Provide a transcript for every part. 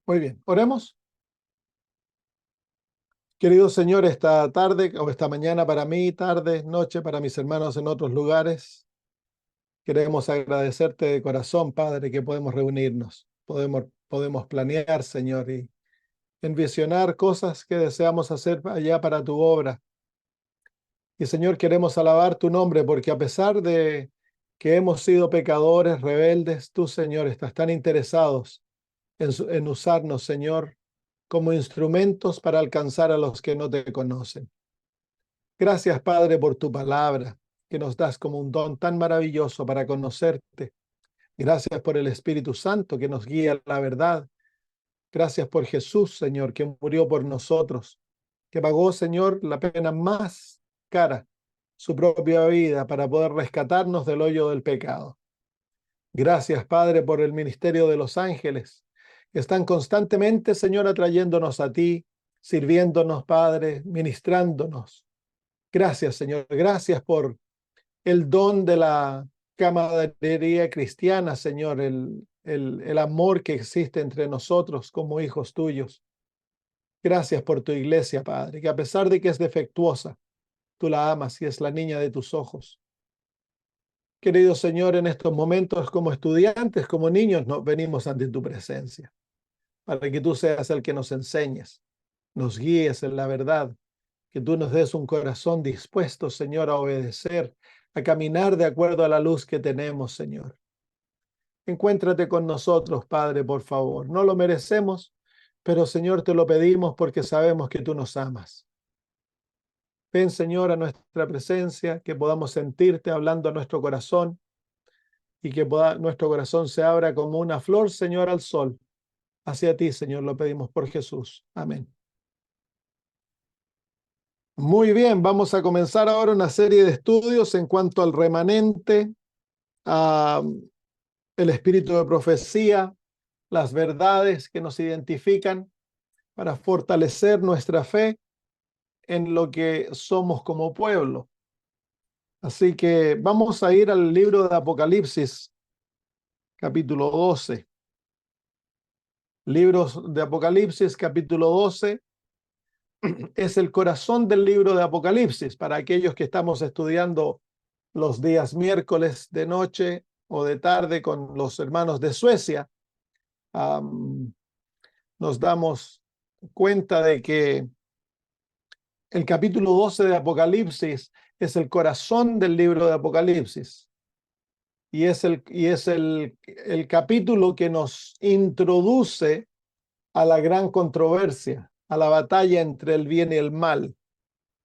Muy bien, oremos. Querido Señor, esta tarde o esta mañana para mí, tarde, noche para mis hermanos en otros lugares, queremos agradecerte de corazón, Padre, que podemos reunirnos, podemos planear, Señor, y envisionar cosas que deseamos hacer allá para tu obra. Y Señor, queremos alabar tu nombre porque a pesar de que hemos sido pecadores, rebeldes, tú, Señor, estás tan interesados en usarnos, Señor, como instrumentos para alcanzar a los que no te conocen. Gracias, Padre, por tu palabra, que nos das como un don tan maravilloso para conocerte. Gracias por el Espíritu Santo que nos guía a la verdad. Gracias por Jesús, Señor, que murió por nosotros, que pagó, Señor, la pena más cara, su propia vida, para poder rescatarnos del hoyo del pecado. Gracias, Padre, por el ministerio de los ángeles, que están constantemente, Señor, atrayéndonos a ti, sirviéndonos, Padre, ministrándonos. Gracias, Señor. Gracias por el don de la camaradería cristiana, Señor, el amor que existe entre nosotros como hijos tuyos. Gracias por tu iglesia, Padre, que a pesar de que es defectuosa, tú la amas y es la niña de tus ojos. Querido Señor, en estos momentos como estudiantes, como niños, nos venimos ante tu presencia, para que tú seas el que nos enseñes, nos guíes en la verdad, que tú nos des un corazón dispuesto, Señor, a obedecer, a caminar de acuerdo a la luz que tenemos, Señor. Encuéntrate con nosotros, Padre, por favor. No lo merecemos, pero, Señor, te lo pedimos porque sabemos que tú nos amas. Ven, Señor, a nuestra presencia, que podamos sentirte hablando a nuestro corazón y que nuestro corazón se abra como una flor, Señor, al sol. Hacia ti, Señor, lo pedimos por Jesús. Amén. Muy bien, vamos a comenzar ahora una serie de estudios en cuanto al remanente, el espíritu de profecía, las verdades que nos identifican para fortalecer nuestra fe en lo que somos como pueblo. Así que vamos a ir al libro de Apocalipsis, capítulo 12. Libros de Apocalipsis, capítulo 12, es el corazón del libro de Apocalipsis para aquellos que estamos estudiando los días miércoles de noche o de tarde con los hermanos de Suecia. Nos damos cuenta de que el capítulo 12 de Apocalipsis es el corazón del libro de Apocalipsis y es el capítulo que nos introduce a la gran controversia, a la batalla entre el bien y el mal.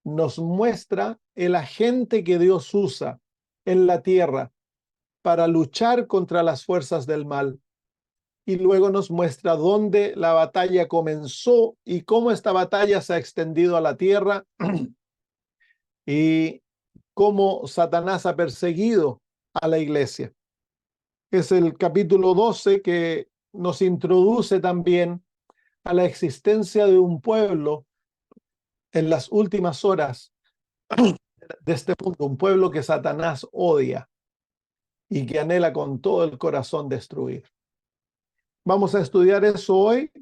Nos muestra el agente que Dios usa en la tierra para luchar contra las fuerzas del mal. Y luego nos muestra dónde la batalla comenzó y cómo esta batalla se ha extendido a la tierra y cómo Satanás ha perseguido a la iglesia. Es el capítulo 12 que nos introduce también a la existencia de un pueblo en las últimas horas de este mundo, un pueblo que Satanás odia y que anhela con todo el corazón destruir. Vamos a estudiar eso hoy.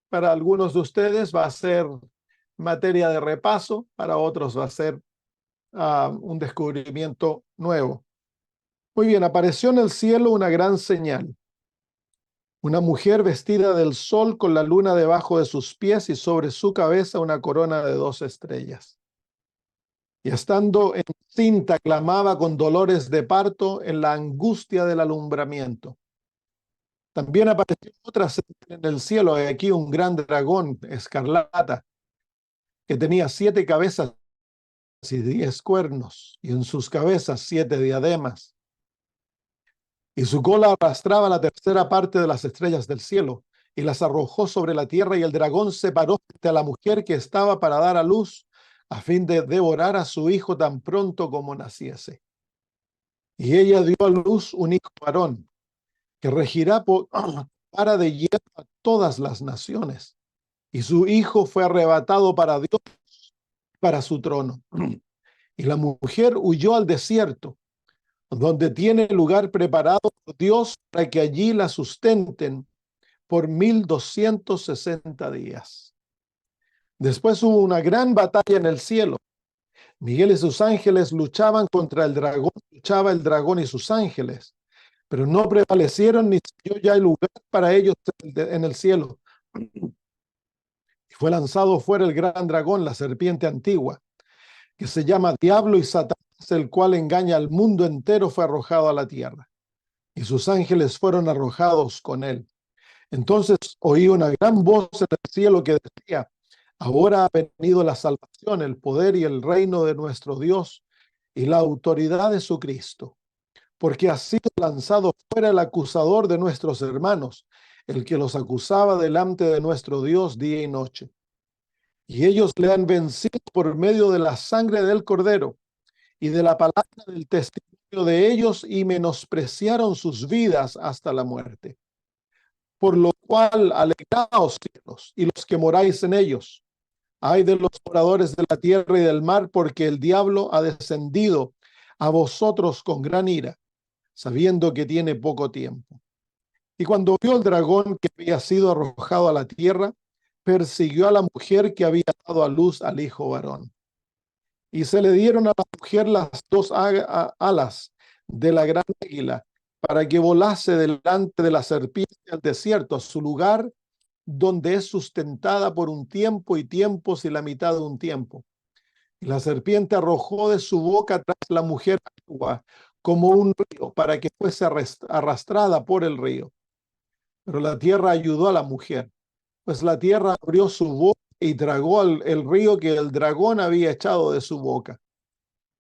Para algunos de ustedes va a ser materia de repaso, para otros va a ser un descubrimiento nuevo. Muy bien, apareció en el cielo una gran señal. Una mujer vestida del sol con la luna debajo de sus pies y sobre su cabeza una corona de 2 estrellas. Y estando encinta clamaba con dolores de parto en la angustia del alumbramiento. También apareció otra señal en el cielo, y aquí un gran dragón escarlata que tenía 7 cabezas y 10 cuernos, y en sus cabezas 7 diademas. Y su cola arrastraba la tercera parte de las estrellas del cielo, y las arrojó sobre la tierra, y el dragón se paró frente a la mujer que estaba para dar a luz, a fin de devorar a su hijo tan pronto como naciese. Y ella dio a luz un hijo varón, que regirá para de hierro a todas las naciones. Y su hijo fue arrebatado para Dios, para su trono. Y la mujer huyó al desierto, donde tiene lugar preparado por Dios para que allí la sustenten por 1260 días. Después hubo una gran batalla en el cielo. Miguel y sus ángeles luchaban contra el dragón, luchaba el dragón y sus ángeles, pero no prevalecieron ni se dio ya el lugar para ellos en el cielo. Y fue lanzado fuera el gran dragón, la serpiente antigua, que se llama Diablo y Satanás, el cual engaña al mundo entero, fue arrojado a la tierra, y sus ángeles fueron arrojados con él. Entonces oí una gran voz en el cielo que decía: ahora ha venido la salvación, el poder y el reino de nuestro Dios y la autoridad de su Cristo, porque ha sido lanzado fuera el acusador de nuestros hermanos, el que los acusaba delante de nuestro Dios día y noche. Y ellos le han vencido por medio de la sangre del Cordero y de la palabra del testimonio de ellos, y menospreciaron sus vidas hasta la muerte. Por lo cual, alegraos, cielos, y los que moráis en ellos. Ay de los moradores de la tierra y del mar, porque el diablo ha descendido a vosotros con gran ira, sabiendo que tiene poco tiempo. Y cuando vio el dragón que había sido arrojado a la tierra, persiguió a la mujer que había dado a luz al hijo varón. Y se le dieron a la mujer las dos alas de la gran águila, para que volase delante de la serpiente al desierto, a su lugar, donde es sustentada por un tiempo y tiempos y la mitad de un tiempo. Y la serpiente arrojó de su boca tras la mujer agua, como un río, para que fuese arrastrada por el río. Pero la tierra ayudó a la mujer, pues la tierra abrió su boca y tragó el río que el dragón había echado de su boca.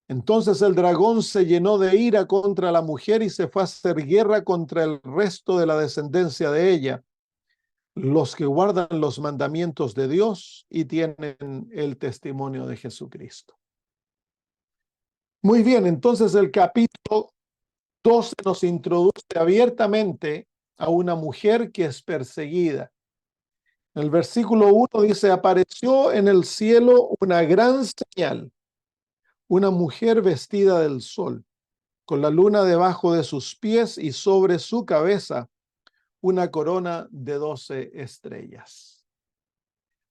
Entonces el dragón se llenó de ira contra la mujer y se fue a hacer guerra contra el resto de la descendencia de ella, los que guardan los mandamientos de Dios y tienen el testimonio de Jesucristo. Muy bien, entonces el capítulo 12 nos introduce abiertamente a una mujer que es perseguida. En el versículo 1 dice: apareció en el cielo una gran señal, una mujer vestida del sol, con la luna debajo de sus pies y sobre su cabeza una corona de 12 estrellas.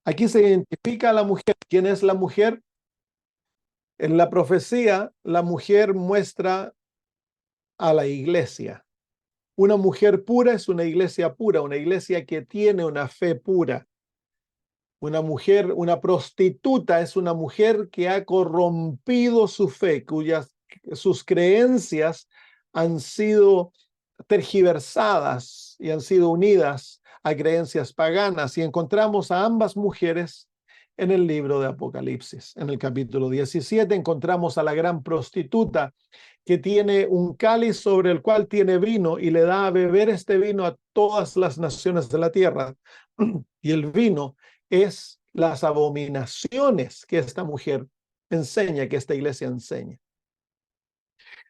Aquí se identifica a la mujer. ¿Quién es la mujer? En la profecía, la mujer muestra a la iglesia. Una mujer pura es una iglesia pura, una iglesia que tiene una fe pura. Una mujer, una prostituta es una mujer que ha corrompido su fe, sus creencias han sido tergiversadas y han sido unidas a creencias paganas. Y encontramos a ambas mujeres en el libro de Apocalipsis. En el capítulo 17 encontramos a la gran prostituta que tiene un cáliz sobre el cual tiene vino y le da a beber este vino a todas las naciones de la tierra. Y el vino es las abominaciones que esta mujer enseña, que esta iglesia enseña.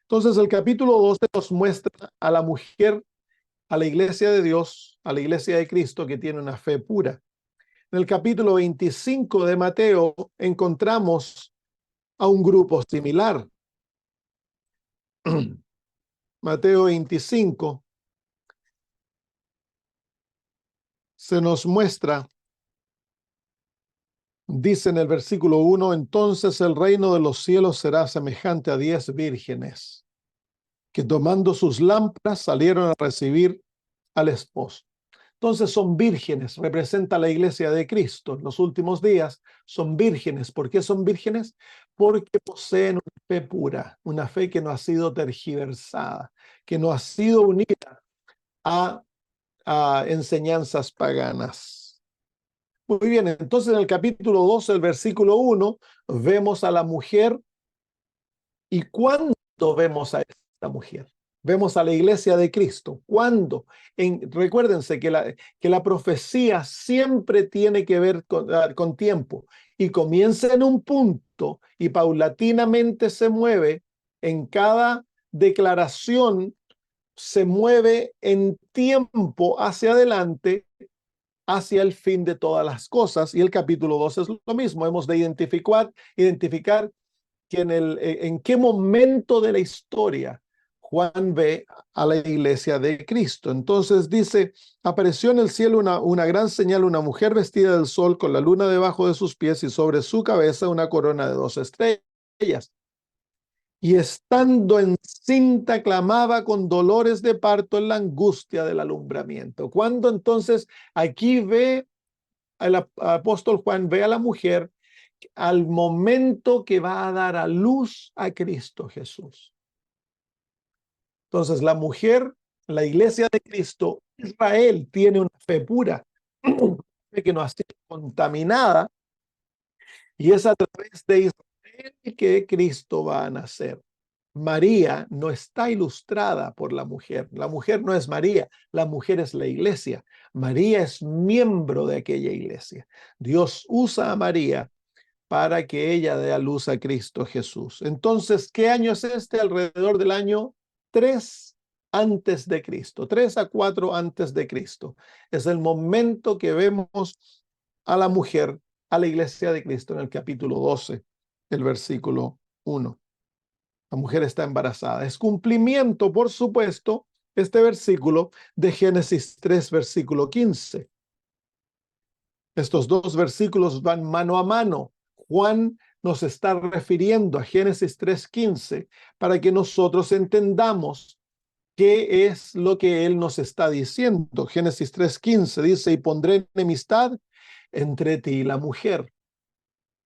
Entonces el capítulo 12 nos muestra a la mujer, a la iglesia de Dios, a la iglesia de Cristo que tiene una fe pura. En el capítulo 25 de Mateo encontramos a un grupo similar. Mateo 25 se nos muestra, dice en el versículo 1: entonces el reino de los cielos será semejante a 10 vírgenes, que tomando sus lámparas salieron a recibir al esposo. Entonces son vírgenes, representa la iglesia de Cristo. En los últimos días son vírgenes. ¿Por qué son vírgenes? Porque poseen una fe pura, una fe que no ha sido tergiversada, que no ha sido unida a enseñanzas paganas. Muy bien, entonces en el capítulo 12, el versículo 1, vemos a la mujer. ¿Y cuándo vemos a esta mujer? Vemos a la iglesia de Cristo. ¿Cuándo? Recuérdense que la profecía siempre tiene que ver con tiempo y comienza en un punto y paulatinamente se mueve en cada declaración, se mueve en tiempo hacia adelante, hacia el fin de todas las cosas. Y el capítulo 2 es lo mismo. Hemos de identificar que en qué momento de la historia Juan ve a la iglesia de Cristo. Entonces dice, apareció en el cielo una gran señal, una mujer vestida del sol con la luna debajo de sus pies y sobre su cabeza una corona de 2 estrellas. Y estando encinta clamaba con dolores de parto en la angustia del alumbramiento. Cuando entonces aquí ve el apóstol Juan, ve a la mujer al momento que va a dar a luz a Cristo Jesús. Entonces, la mujer, la iglesia de Cristo, Israel, tiene una fe pura, que no ha sido contaminada, y es a través de Israel que Cristo va a nacer. María no está ilustrada por la mujer. La mujer no es María, la mujer es la iglesia. María es miembro de aquella iglesia. Dios usa a María para que ella dé a luz a Cristo Jesús. Entonces, ¿qué año es este? Alrededor del año 3 antes de Cristo, 3 a 4 antes de Cristo. Es el momento que vemos a la mujer, a la iglesia de Cristo en el capítulo 12, el versículo 1. La mujer está embarazada. Es cumplimiento, por supuesto, este versículo de Génesis 3, versículo 15. Estos dos versículos van mano a mano. Juan nos está refiriendo a Génesis 3:15 para que nosotros entendamos qué es lo que él nos está diciendo. Génesis 3:15 dice, y pondré enemistad entre ti y la mujer,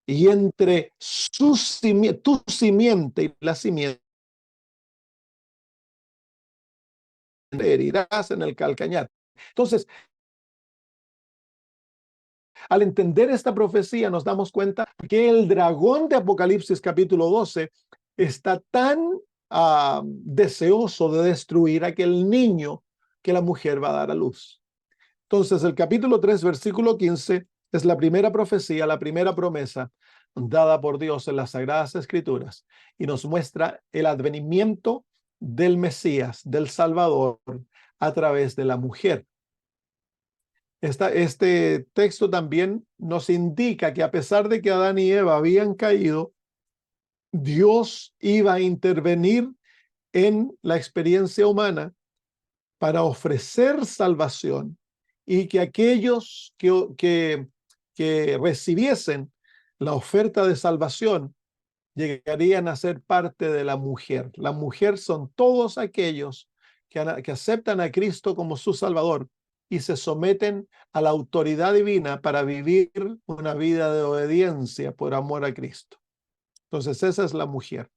y entre tu simiente y la simiente herirás en el calcañar. Entonces, al entender esta profecía, nos damos cuenta que el dragón de Apocalipsis capítulo 12 está tan deseoso de destruir a aquel niño que la mujer va a dar a luz. Entonces, el capítulo 3, versículo 15, es la primera profecía, la primera promesa dada por Dios en las Sagradas Escrituras, y nos muestra el advenimiento del Mesías, del Salvador, a través de la mujer. Este texto también nos indica que a pesar de que Adán y Eva habían caído, Dios iba a intervenir en la experiencia humana para ofrecer salvación, y que aquellos que recibiesen la oferta de salvación llegarían a ser parte de la mujer. La mujer son todos aquellos que aceptan a Cristo como su Salvador y se someten a la autoridad divina para vivir una vida de obediencia por amor a Cristo. Entonces esa es la mujer.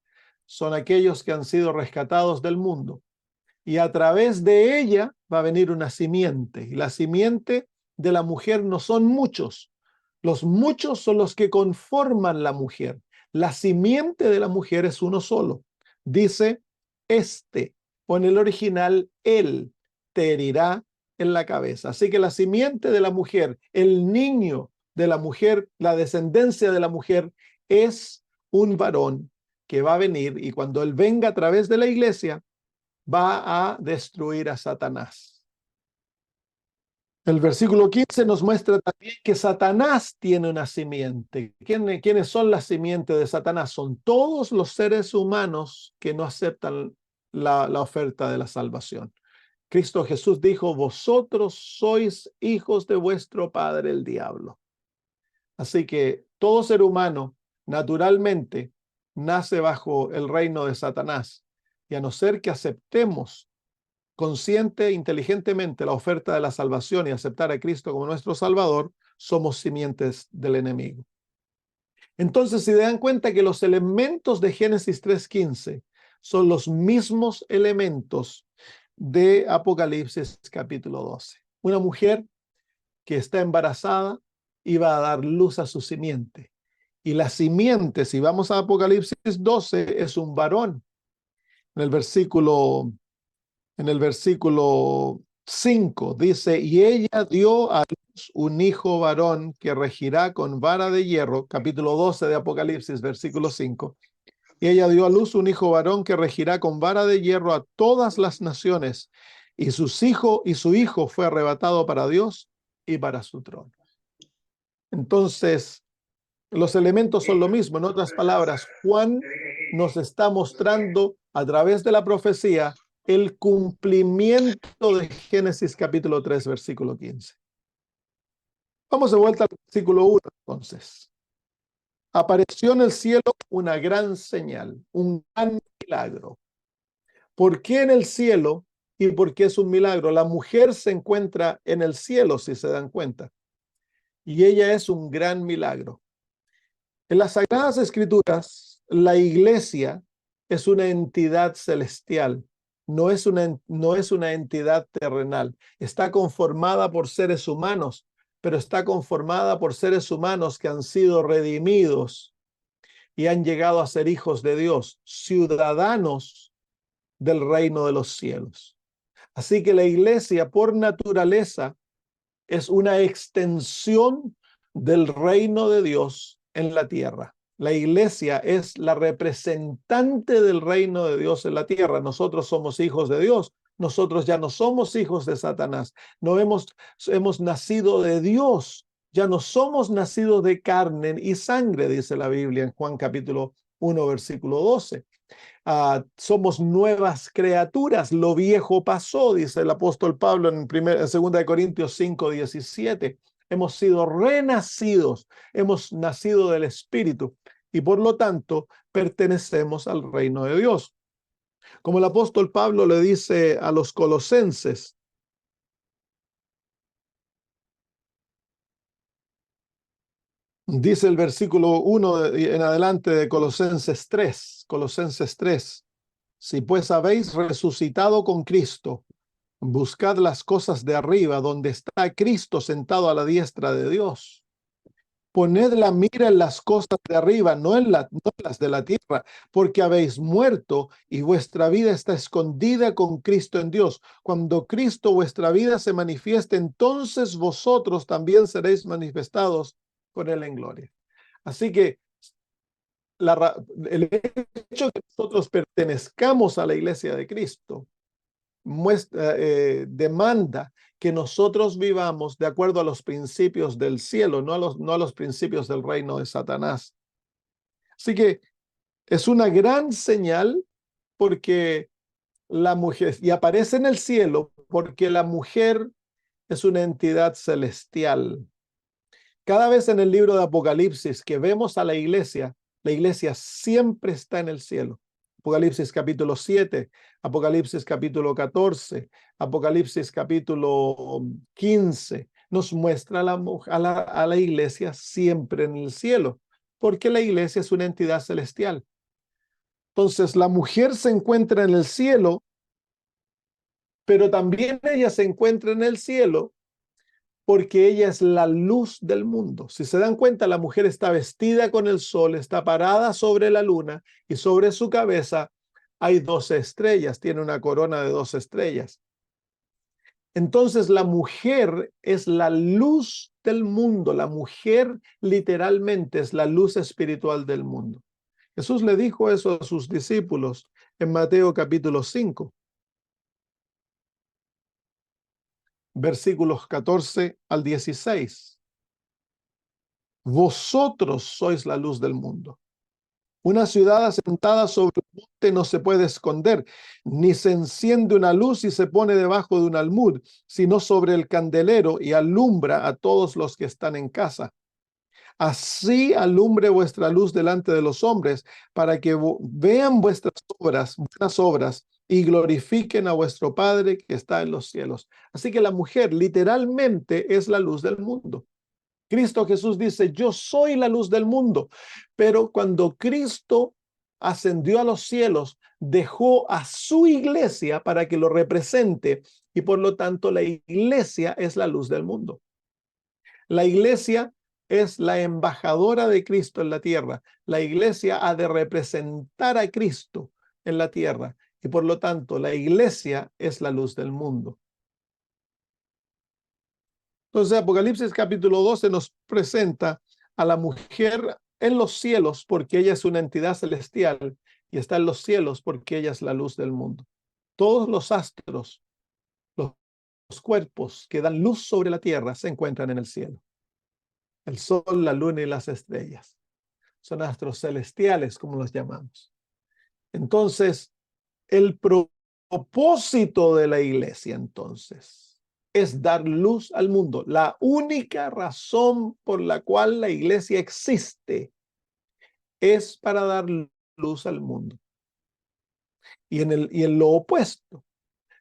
Son aquellos que han sido rescatados del mundo, y a través de ella va a venir una simiente. Y la simiente de la mujer no son muchos. Los muchos son los que conforman la mujer. La simiente de la mujer es uno solo. Dice, o en el original, él te herirá en la cabeza. Así que la simiente de la mujer, el niño de la mujer, la descendencia de la mujer, es un varón que va a venir, y cuando él venga a través de la iglesia, va a destruir a Satanás. El versículo 15 nos muestra también que Satanás tiene una simiente. ¿Quiénes son las simientes de Satanás? Son todos los seres humanos que no aceptan la oferta de la salvación. Cristo Jesús dijo, vosotros sois hijos de vuestro padre el diablo. Así que todo ser humano naturalmente nace bajo el reino de Satanás, y a no ser que aceptemos consciente e inteligentemente la oferta de la salvación y aceptar a Cristo como nuestro Salvador, somos simientes del enemigo. Entonces, si se dan cuenta que los elementos de Génesis 3:15 son los mismos elementos de Apocalipsis capítulo 12. Una mujer que está embarazada y va a dar luz a su simiente. Y la simiente, si vamos a Apocalipsis 12, es un varón. En el versículo 5 dice, y ella dio a luz un hijo varón que regirá con vara de hierro, capítulo 12 de Apocalipsis, versículo 5. Y ella dio a luz un hijo varón que regirá con vara de hierro a todas las naciones, y su hijo fue arrebatado para Dios y para su trono. Entonces, los elementos son lo mismo. En otras palabras, Juan nos está mostrando a través de la profecía el cumplimiento de Génesis capítulo 3, versículo 15. Vamos de vuelta al versículo 1 entonces. Apareció en el cielo una gran señal, un gran milagro. ¿Por qué en el cielo y por qué es un milagro? La mujer se encuentra en el cielo, si se dan cuenta, y ella es un gran milagro. En las Sagradas Escrituras, la iglesia es una entidad celestial, no es una entidad terrenal. Está conformada por seres humanos, pero está conformada por seres humanos que han sido redimidos y han llegado a ser hijos de Dios, ciudadanos del reino de los cielos. Así que la iglesia, por naturaleza, es una extensión del reino de Dios en la tierra. La iglesia es la representante del reino de Dios en la tierra. Nosotros somos hijos de Dios. Nosotros ya no somos hijos de Satanás. No hemos nacido de Dios. Ya no somos nacidos de carne y sangre, dice la Biblia en Juan capítulo 1, versículo 12. Somos nuevas criaturas, lo viejo pasó, dice el apóstol Pablo en 2 de Corintios 5, 17. Hemos sido renacidos, hemos nacido del Espíritu y por lo tanto pertenecemos al reino de Dios. Como el apóstol Pablo le dice a los colosenses, dice el versículo 1 en adelante de Colosenses 3, si pues habéis resucitado con Cristo, buscad las cosas de arriba, donde está Cristo sentado a la diestra de Dios. Poned la mira en las cosas de arriba, no en las de la tierra, porque habéis muerto y vuestra vida está escondida con Cristo en Dios. Cuando Cristo vuestra vida se manifieste, entonces vosotros también seréis manifestados con Él en gloria. Así que el hecho de que nosotros pertenezcamos a la iglesia de Cristo demanda que nosotros vivamos de acuerdo a los principios del cielo, no a los principios del reino de Satanás. Así que es una gran señal porque la mujer, y aparece en el cielo porque la mujer es una entidad celestial. Cada vez en el libro de Apocalipsis que vemos a la iglesia siempre está en el cielo. Apocalipsis capítulo 7, Apocalipsis capítulo 14, Apocalipsis capítulo 15, nos muestra a la iglesia siempre en el cielo, porque la iglesia es una entidad celestial. Entonces, la mujer se encuentra en el cielo, pero también ella se encuentra en el cielo porque ella es la luz del mundo. Si se dan cuenta, la mujer está vestida con el sol, está parada sobre la luna y sobre su cabeza hay 12 estrellas, tiene una corona de 12 estrellas. Entonces la mujer es la luz del mundo, la mujer literalmente es la luz espiritual del mundo. Jesús le dijo eso a sus discípulos en Mateo capítulo 5. Versículos 14 al 16. Vosotros sois la luz del mundo. Una ciudad asentada sobre un monte no se puede esconder, ni se enciende una luz y se pone debajo de un almud, sino sobre el candelero y alumbra a todos los que están en casa. Así alumbre vuestra luz delante de los hombres, para que vean vuestras buenas obras, y glorifiquen a vuestro Padre que está en los cielos. Así que la mujer literalmente es la luz del mundo. Cristo Jesús dice, yo soy la luz del mundo, pero cuando Cristo ascendió a los cielos, dejó a su iglesia para que lo represente y por lo tanto la iglesia es la luz del mundo. La iglesia es la embajadora de Cristo en la tierra. La iglesia ha de representar a Cristo en la tierra y por lo tanto la iglesia es la luz del mundo. Entonces, Apocalipsis capítulo 12 nos presenta a la mujer en los cielos porque ella es una entidad celestial y está en los cielos porque ella es la luz del mundo. Todos los astros, los cuerpos que dan luz sobre la tierra se encuentran en el cielo. El sol, la luna y las estrellas. Son astros celestiales, como los llamamos. Entonces, el propósito de la iglesia, entonces, es dar luz al mundo. La única razón por la cual la iglesia existe es para dar luz al mundo. Y en lo opuesto,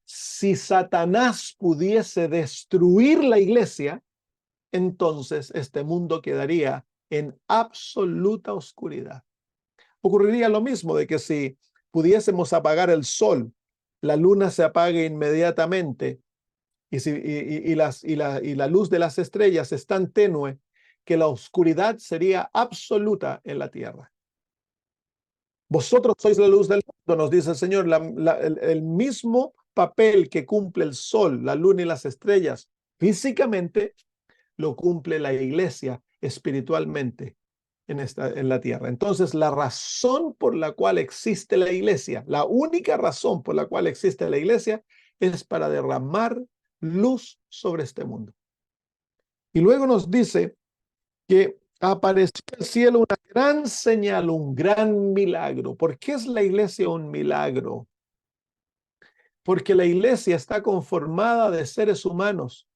si Satanás pudiese destruir la iglesia, entonces este mundo quedaría en absoluta oscuridad. Ocurriría lo mismo de que si pudiésemos apagar el sol, la luna se apague inmediatamente y la luz de las estrellas es tan tenue que la oscuridad sería absoluta en la tierra. Vosotros sois la luz del mundo, nos dice el Señor. El mismo papel que cumple el sol, la luna y las estrellas físicamente, lo cumple la iglesia espiritualmente en la tierra. Entonces, la razón por la cual existe la iglesia, la única razón por la cual existe la iglesia, es para derramar luz sobre este mundo. Y luego nos dice que apareció en el cielo una gran señal, un gran milagro. ¿Por qué es la iglesia un milagro? Porque la iglesia está conformada de seres humanos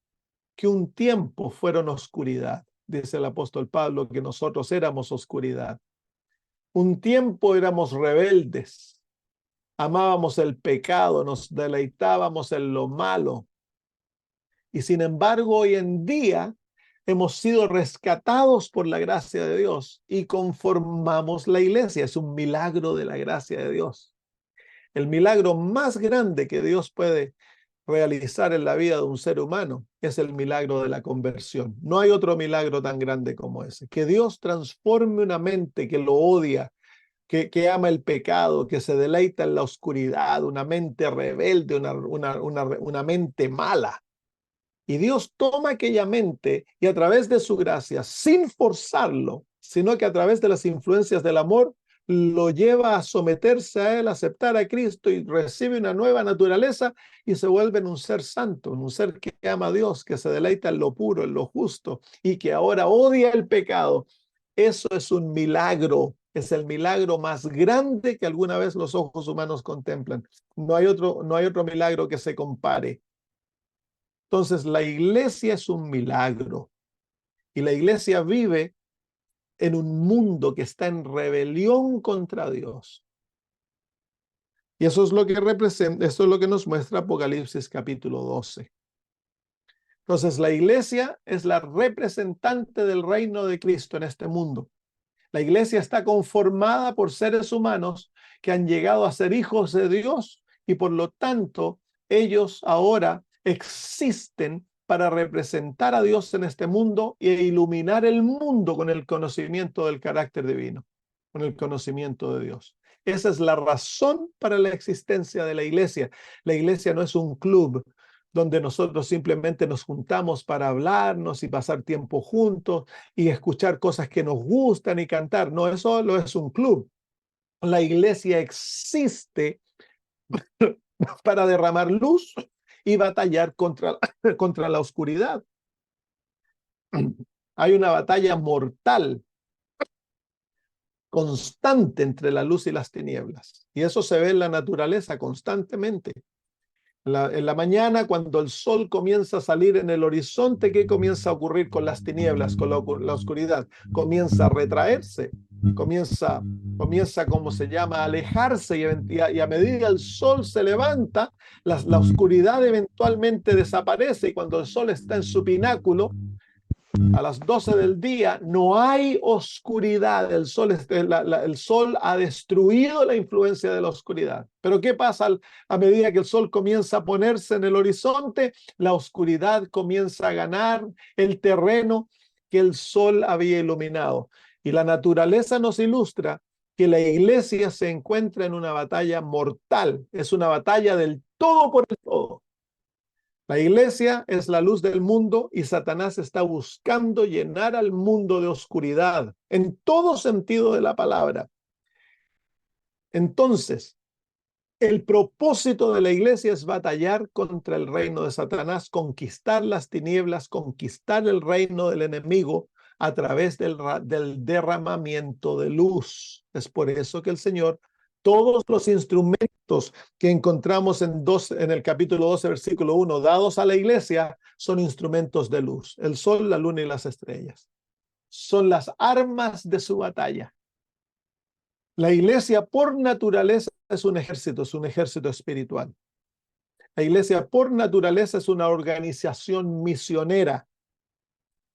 que un tiempo fueron oscuridad. Dice el apóstol Pablo que nosotros éramos oscuridad. Un tiempo éramos rebeldes, amábamos el pecado, nos deleitábamos en lo malo. Y sin embargo, hoy en día hemos sido rescatados por la gracia de Dios y conformamos la iglesia. Es un milagro de la gracia de Dios. El milagro más grande que Dios puede realizar en la vida de un ser humano es el milagro de la conversión. No hay otro milagro tan grande como ese. Que Dios transforme una mente que lo odia, que ama el pecado, que se deleita en la oscuridad, una mente rebelde, una mente mala. Y Dios toma aquella mente y a través de su gracia, sin forzarlo, sino que a través de las influencias del amor, lo lleva a someterse a Él, a aceptar a Cristo y recibe una nueva naturaleza y se vuelve en un ser santo, en un ser que ama a Dios, que se deleita en lo puro, en lo justo y que ahora odia el pecado. Eso es un milagro, es el milagro más grande que alguna vez los ojos humanos contemplan. No hay otro milagro que se compare. Entonces, la iglesia es un milagro y la iglesia vive en un mundo que está en rebelión contra Dios. Y eso es lo que representa, eso es lo que nos muestra Apocalipsis capítulo 12. Entonces, la iglesia es la representante del reino de Cristo en este mundo. La iglesia está conformada por seres humanos que han llegado a ser hijos de Dios y por lo tanto ellos ahora existen para representar a Dios en este mundo e iluminar el mundo con el conocimiento del carácter divino, con el conocimiento de Dios. Esa es la razón para la existencia de la iglesia. La iglesia no es un club donde nosotros simplemente nos juntamos para hablarnos y pasar tiempo juntos y escuchar cosas que nos gustan y cantar. No, eso no es un club. La iglesia existe para derramar luz y batallar contra la oscuridad. Hay una batalla mortal, constante entre la luz y las tinieblas. Y eso se ve en la naturaleza constantemente. En la mañana, cuando el sol comienza a salir en el horizonte, ¿qué comienza a ocurrir con las tinieblas, con la oscuridad? Comienza a retraerse, comienza, ¿cómo se llama?, a alejarse y a medida que el sol se levanta, la oscuridad eventualmente desaparece y cuando el sol está en su pináculo, a las 12 del día, no hay oscuridad. El sol ha destruido la influencia de la oscuridad. Pero ¿qué pasa a medida que el sol comienza a ponerse en el horizonte? La oscuridad comienza a ganar el terreno que el sol había iluminado. Y la naturaleza nos ilustra que la iglesia se encuentra en una batalla mortal. Es una batalla del todo por el todo. La iglesia es la luz del mundo y Satanás está buscando llenar al mundo de oscuridad en todo sentido de la palabra. Entonces, el propósito de la iglesia es batallar contra el reino de Satanás, conquistar las tinieblas, conquistar el reino del enemigo a través del derramamiento de luz. Es por eso que el Señor Todos los instrumentos que encontramos en el capítulo 12, versículo 1, dados a la iglesia, son instrumentos de luz. El sol, la luna y las estrellas. Son las armas de su batalla. La iglesia por naturaleza es un ejército espiritual. La iglesia por naturaleza es una organización misionera.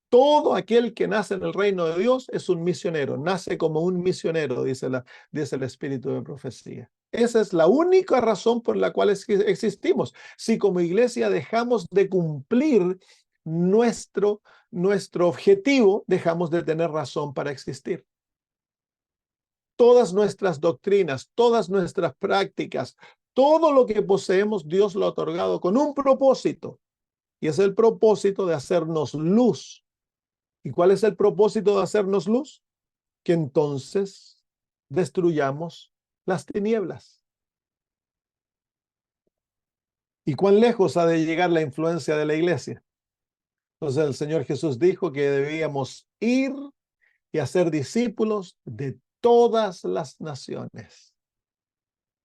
Todo aquel que nace en el reino de Dios es un misionero, nace como un misionero, dice el espíritu de profecía. Esa es la única razón por la cual existimos. Si como iglesia dejamos de cumplir nuestro objetivo, dejamos de tener razón para existir. Todas nuestras doctrinas, todas nuestras prácticas, todo lo que poseemos, Dios lo ha otorgado con un propósito. Y es el propósito de hacernos luz. ¿Y cuál es el propósito de hacernos luz? Que entonces destruyamos las tinieblas. ¿Y cuán lejos ha de llegar la influencia de la iglesia? Entonces el Señor Jesús dijo que debíamos ir y hacer discípulos de todas las naciones.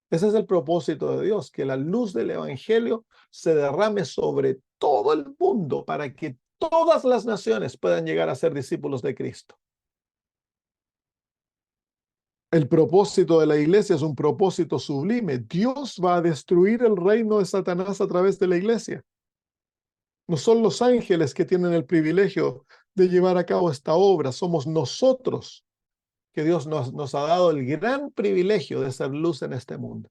Ese es el propósito de Dios, que la luz del evangelio se derrame sobre todo el mundo para que todas las naciones puedan llegar a ser discípulos de Cristo. El propósito de la iglesia es un propósito sublime. Dios va a destruir el reino de Satanás a través de la iglesia. No son los ángeles que tienen el privilegio de llevar a cabo esta obra, somos nosotros que Dios nos ha dado el gran privilegio de ser luz en este mundo.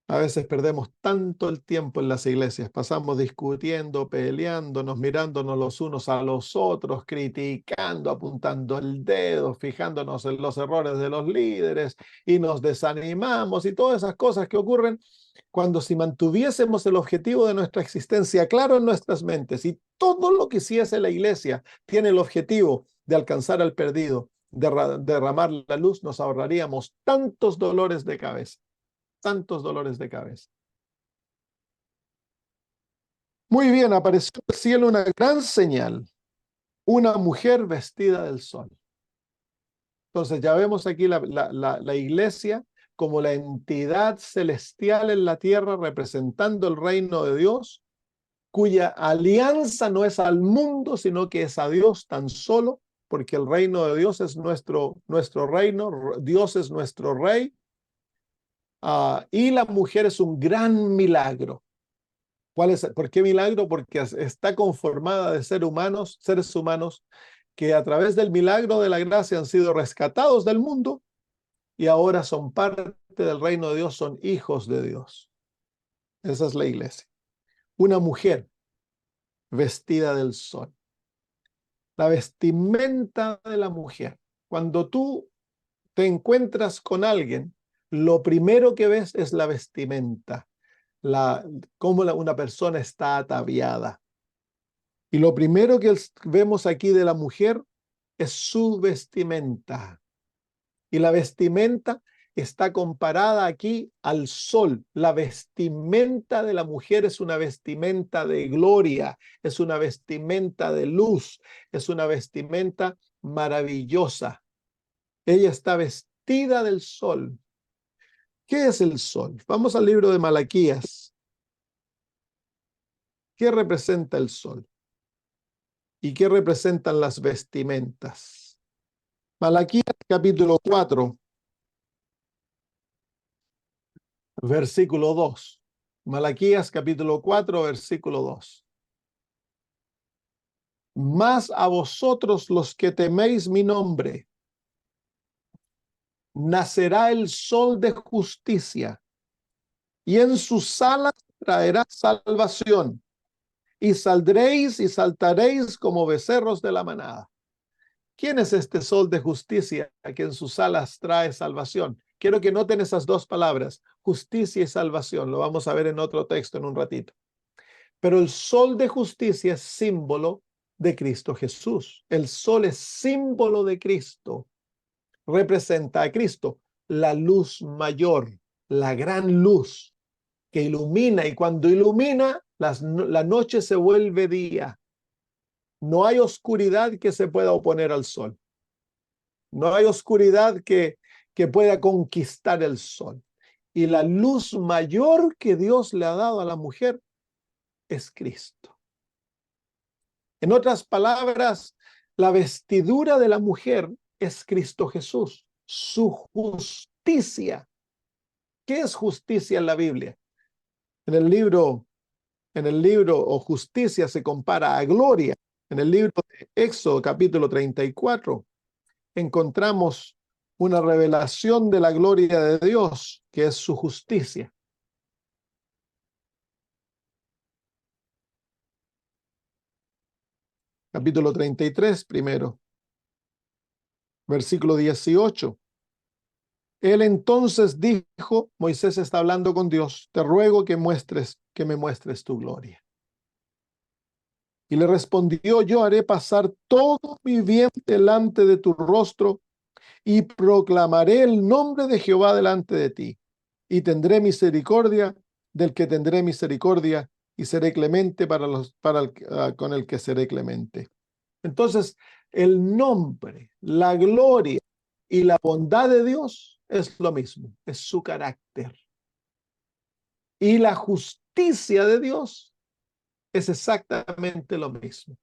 A veces perdemos tanto el tiempo en las iglesias, pasamos discutiendo, peleándonos, mirándonos los unos a los otros, criticando, apuntando el dedo, fijándonos en los errores de los líderes y nos desanimamos y todas esas cosas que ocurren cuando si mantuviésemos el objetivo de nuestra existencia claro en nuestras mentes y todo lo que hiciese la iglesia tiene el objetivo de alcanzar al perdido, derramar la luz, nos ahorraríamos tantos dolores de cabeza. Tantos dolores de cabeza. Muy bien, apareció en el cielo una gran señal, una mujer vestida del sol. Entonces ya vemos aquí la iglesia como la entidad celestial en la tierra representando el reino de Dios, cuya alianza no es al mundo, sino que es a Dios tan solo, porque el reino de Dios es nuestro reino, Dios es nuestro rey, y la mujer es un gran milagro. ¿Por qué milagro? Porque está conformada de seres humanos que a través del milagro de la gracia han sido rescatados del mundo y ahora son parte del reino de Dios, son hijos de Dios. Esa es la iglesia. Una mujer vestida del sol. La vestimenta de la mujer. Cuando tú te encuentras con alguien, lo primero que ves es la vestimenta. Cómo una persona está ataviada. Y lo primero que vemos aquí de la mujer es su vestimenta. Y la vestimenta está comparada aquí al sol. La vestimenta de la mujer es una vestimenta de gloria, es una vestimenta de luz, es una vestimenta maravillosa. Ella está vestida del sol. ¿Qué es el sol? Vamos al libro de Malaquías. ¿Qué representa el sol? ¿Y qué representan las vestimentas? Malaquías capítulo 4, versículo 2. Malaquías capítulo 4, versículo 2. Mas a vosotros los que teméis mi nombre, nacerá el sol de justicia, y en sus alas traerá salvación, y saldréis y saltaréis como becerros de la manada. ¿Quién es este sol de justicia que en sus alas trae salvación? Quiero que noten esas dos palabras, justicia y salvación. Lo vamos a ver en otro texto en un ratito. Pero el sol de justicia es símbolo de Cristo Jesús. El sol es símbolo de Cristo. Representa a Cristo, la luz mayor, la gran luz que ilumina. Y cuando ilumina, la noche se vuelve día. No hay oscuridad que se pueda oponer al sol. No hay oscuridad que que pueda conquistar el sol. Y la luz mayor que Dios le ha dado a la mujer es Cristo. En otras palabras, la vestidura de la mujer es Cristo Jesús, su justicia. ¿Qué es justicia en la Biblia? En el libro o justicia se compara a gloria. En el libro de Éxodo, capítulo 34, encontramos una revelación de la gloria de Dios, que es su justicia. Capítulo 33, primero, versículo 18. Él entonces dijo, Moisés está hablando con Dios, te ruego que me muestres tu gloria. Y le respondió, yo haré pasar todo mi bien delante de tu rostro y proclamaré el nombre de Jehová delante de ti. Y tendré misericordia del que tendré misericordia y seré clemente con el que seré clemente. Entonces, el nombre, la gloria y la bondad de Dios es lo mismo, es su carácter. Y la justicia de Dios es exactamente lo mismo.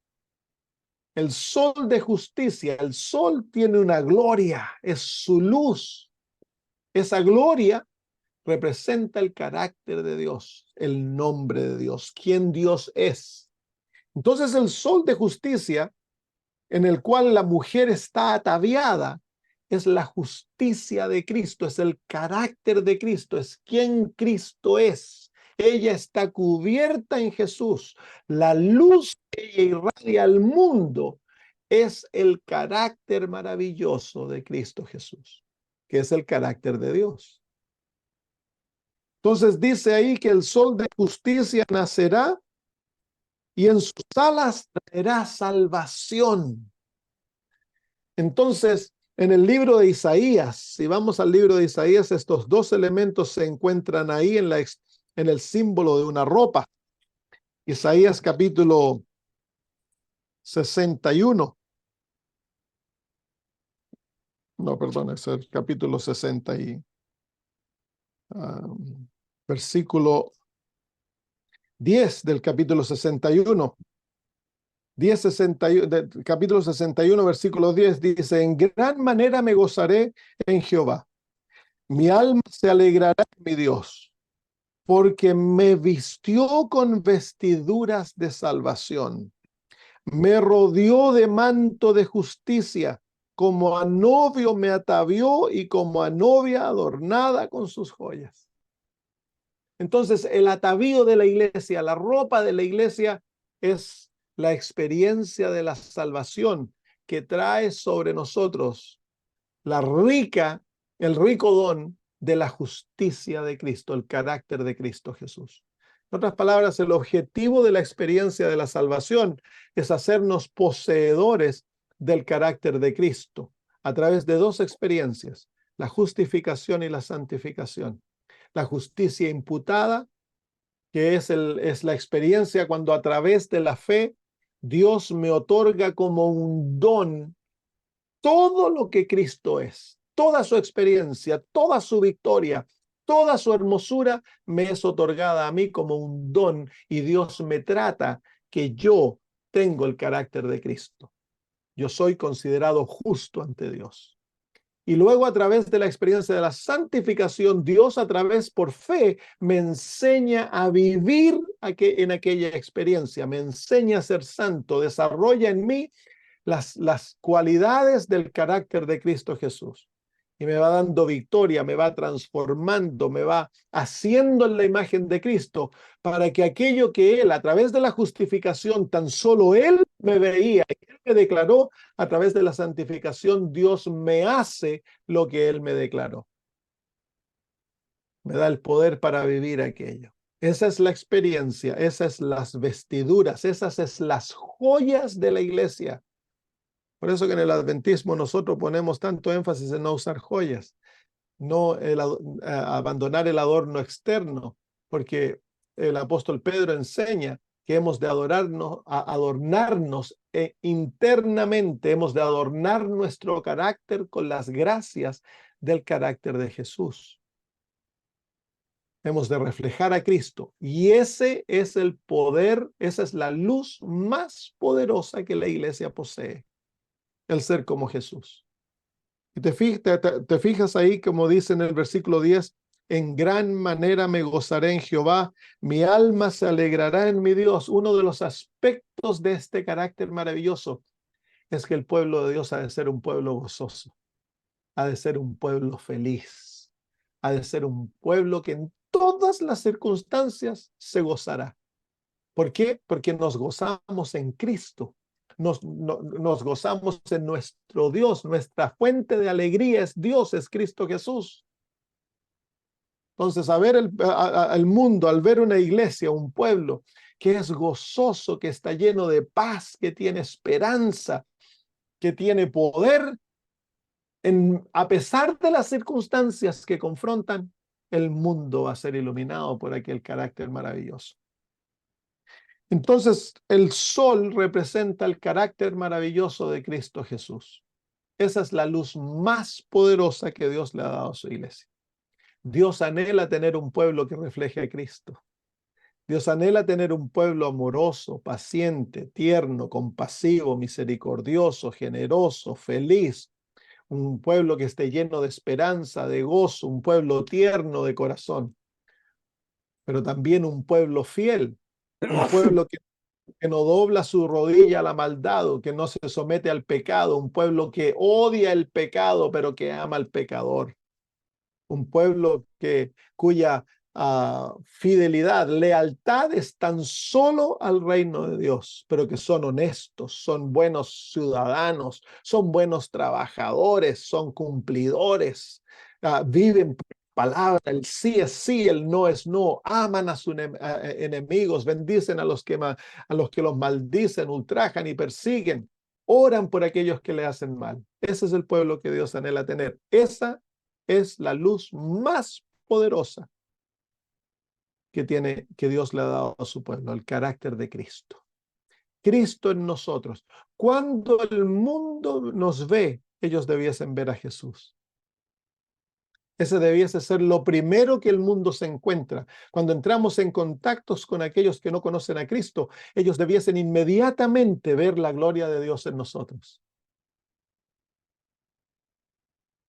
El sol de justicia, el sol tiene una gloria, es su luz. Esa gloria representa el carácter de Dios, el nombre de Dios, quién Dios es. Entonces el sol de justicia en el cual la mujer está ataviada es la justicia de Cristo, es el carácter de Cristo, es quien Cristo es. Ella está cubierta en Jesús. La luz que ella irradia al mundo es el carácter maravilloso de Cristo Jesús, que es el carácter de Dios. Entonces dice ahí que el sol de justicia nacerá y en sus alas traerá salvación. Entonces, en el libro de Isaías, si vamos al libro de Isaías, estos dos elementos se encuentran ahí en el símbolo de una ropa. Isaías capítulo 61. No, perdón, es el capítulo 60 y versículo 10 del capítulo 61. Capítulo 61, versículo 10 dice, en gran manera me gozaré en Jehová. Mi alma se alegrará en mi Dios, porque me vistió con vestiduras de salvación. Me rodeó de manto de justicia, como a novio me atavió y como a novia adornada con sus joyas. Entonces, el atavío de la iglesia, la ropa de la iglesia es la experiencia de la salvación que trae sobre nosotros el rico don de la justicia de Cristo, el carácter de Cristo Jesús. En otras palabras, el objetivo de la experiencia de la salvación es hacernos poseedores del carácter de Cristo a través de dos experiencias, la justificación y la santificación. La justicia imputada, que es la experiencia cuando a través de la fe Dios me otorga como un don todo lo que Cristo es, toda su experiencia, toda su victoria, toda su hermosura me es otorgada a mí como un don y Dios me trata que yo tengo el carácter de Cristo. Yo soy considerado justo ante Dios. Y luego a través de la experiencia de la santificación, Dios a través por fe me enseña a vivir en aquella experiencia, me enseña a ser santo, desarrolla en mí las cualidades del carácter de Cristo Jesús. Y me va dando victoria, me va transformando, me va haciendo en la imagen de Cristo para que aquello que Él, a través de la justificación, tan solo Él me veía, Él me declaró, a través de la santificación, Dios me hace lo que Él me declaró. Me da el poder para vivir aquello. Esa es la experiencia, esas son las vestiduras, esas son las joyas de la iglesia. Por eso que en el adventismo nosotros ponemos tanto énfasis en no usar joyas, no abandonar el adorno externo, porque el apóstol Pedro enseña que hemos de adornarnos internamente, hemos de adornar nuestro carácter con las gracias del carácter de Jesús. Hemos de reflejar a Cristo. Y ese es el poder, esa es la luz más poderosa que la iglesia posee, el ser como Jesús. Y te fijas ahí, como dice en el versículo 10, en gran manera me gozaré en Jehová, mi alma se alegrará en mi Dios. Uno de los aspectos de este carácter maravilloso es que el pueblo de Dios ha de ser un pueblo gozoso, ha de ser un pueblo feliz, ha de ser un pueblo que en todas las circunstancias se gozará. ¿Por qué? Porque nos gozamos en Cristo. Nos gozamos en nuestro Dios. Nuestra fuente de alegría es Dios, es Cristo Jesús. Entonces, a ver el mundo, al ver una iglesia, un pueblo que es gozoso, que está lleno de paz, que tiene esperanza, que tiene poder, a pesar de las circunstancias que confrontan, el mundo va a ser iluminado por aquel carácter maravilloso. Entonces, el sol representa el carácter maravilloso de Cristo Jesús. Esa es la luz más poderosa que Dios le ha dado a su iglesia. Dios anhela tener un pueblo que refleje a Cristo. Dios anhela tener un pueblo amoroso, paciente, tierno, compasivo, misericordioso, generoso, feliz. Un pueblo que esté lleno de esperanza, de gozo, un pueblo tierno de corazón. Pero también un pueblo fiel, un pueblo que no dobla su rodilla a la maldad, o que no se somete al pecado, un pueblo que odia el pecado, pero que ama al pecador, un pueblo cuya fidelidad, lealtad es tan solo al reino de Dios, pero que son honestos, son buenos ciudadanos, son buenos trabajadores, son cumplidores, viven por palabra, el sí es sí, el no es no, aman a sus enemigos, bendicen a los que los maldicen, ultrajan y persiguen, oran por aquellos que le hacen mal. Ese es el pueblo que Dios anhela tener. Esa es la luz más poderosa que Dios le ha dado a su pueblo, el carácter de Cristo. Cristo en nosotros. Cuando el mundo nos ve, ellos debiesen ver a Jesús. Ese debiese ser lo primero que el mundo se encuentra. Cuando entramos en contactos con aquellos que no conocen a Cristo, ellos debiesen inmediatamente ver la gloria de Dios en nosotros.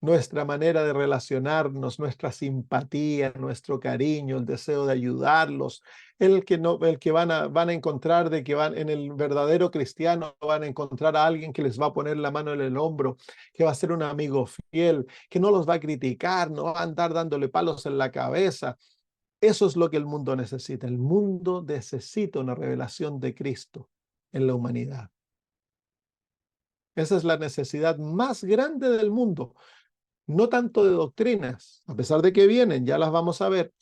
Nuestra manera de relacionarnos, nuestra simpatía, nuestro cariño, el deseo de ayudarlos, el que van a encontrar de que van en el verdadero cristiano, van a encontrar a alguien que les va a poner la mano en el hombro, que va a ser un amigo fiel, que no los va a criticar, no va a andar dándole palos en la cabeza. Eso es lo que el mundo necesita. El mundo necesita una revelación de Cristo en la humanidad. Esa es la necesidad más grande del mundo. No tanto de doctrinas, a pesar de que vienen, ya las vamos a ver,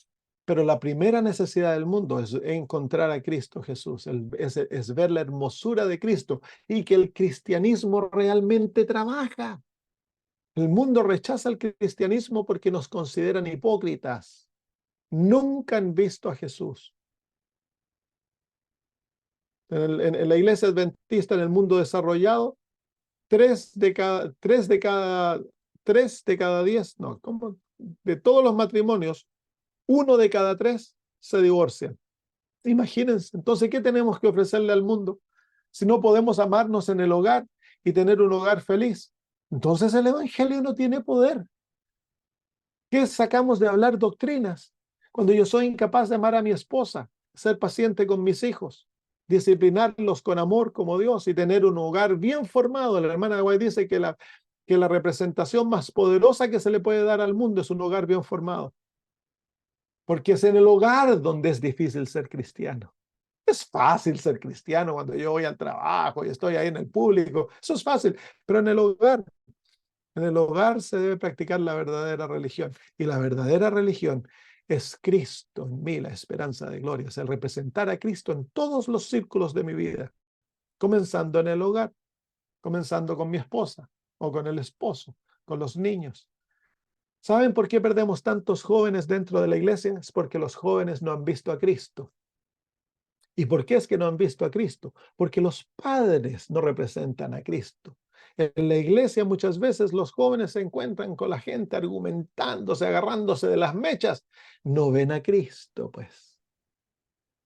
pero la primera necesidad del mundo es encontrar a Cristo Jesús, es ver la hermosura de Cristo y que el cristianismo realmente trabaja. El mundo rechaza el cristianismo porque nos consideran hipócritas. Nunca han visto a Jesús. En la iglesia adventista, en el mundo desarrollado, 3 de cada 10, no, ¿cómo? De todos los matrimonios, 1 de cada 3 se divorcian. Imagínense, entonces, ¿qué tenemos que ofrecerle al mundo? Si no podemos amarnos en el hogar y tener un hogar feliz, entonces el evangelio no tiene poder. ¿Qué sacamos de hablar doctrinas cuando yo soy incapaz de amar a mi esposa, ser paciente con mis hijos, disciplinarlos con amor como Dios y tener un hogar bien formado? La hermana Guay dice que la representación más poderosa que se le puede dar al mundo es un hogar bien formado, porque es en el hogar donde es difícil ser cristiano. Es fácil ser cristiano cuando yo voy al trabajo y estoy ahí en el público, eso es fácil, pero en el hogar se debe practicar la verdadera religión. Y la verdadera religión es Cristo en mí, la esperanza de gloria. Es el representar a Cristo en todos los círculos de mi vida. Comenzando en el hogar, comenzando con mi esposa o con el esposo, con los niños. ¿Saben por qué perdemos tantos jóvenes dentro de la iglesia? Es porque los jóvenes no han visto a Cristo. ¿Y por qué es que no han visto a Cristo? Porque los padres no representan a Cristo. En la iglesia muchas veces los jóvenes se encuentran con la gente argumentándose, agarrándose de las mechas. No ven a Cristo, pues.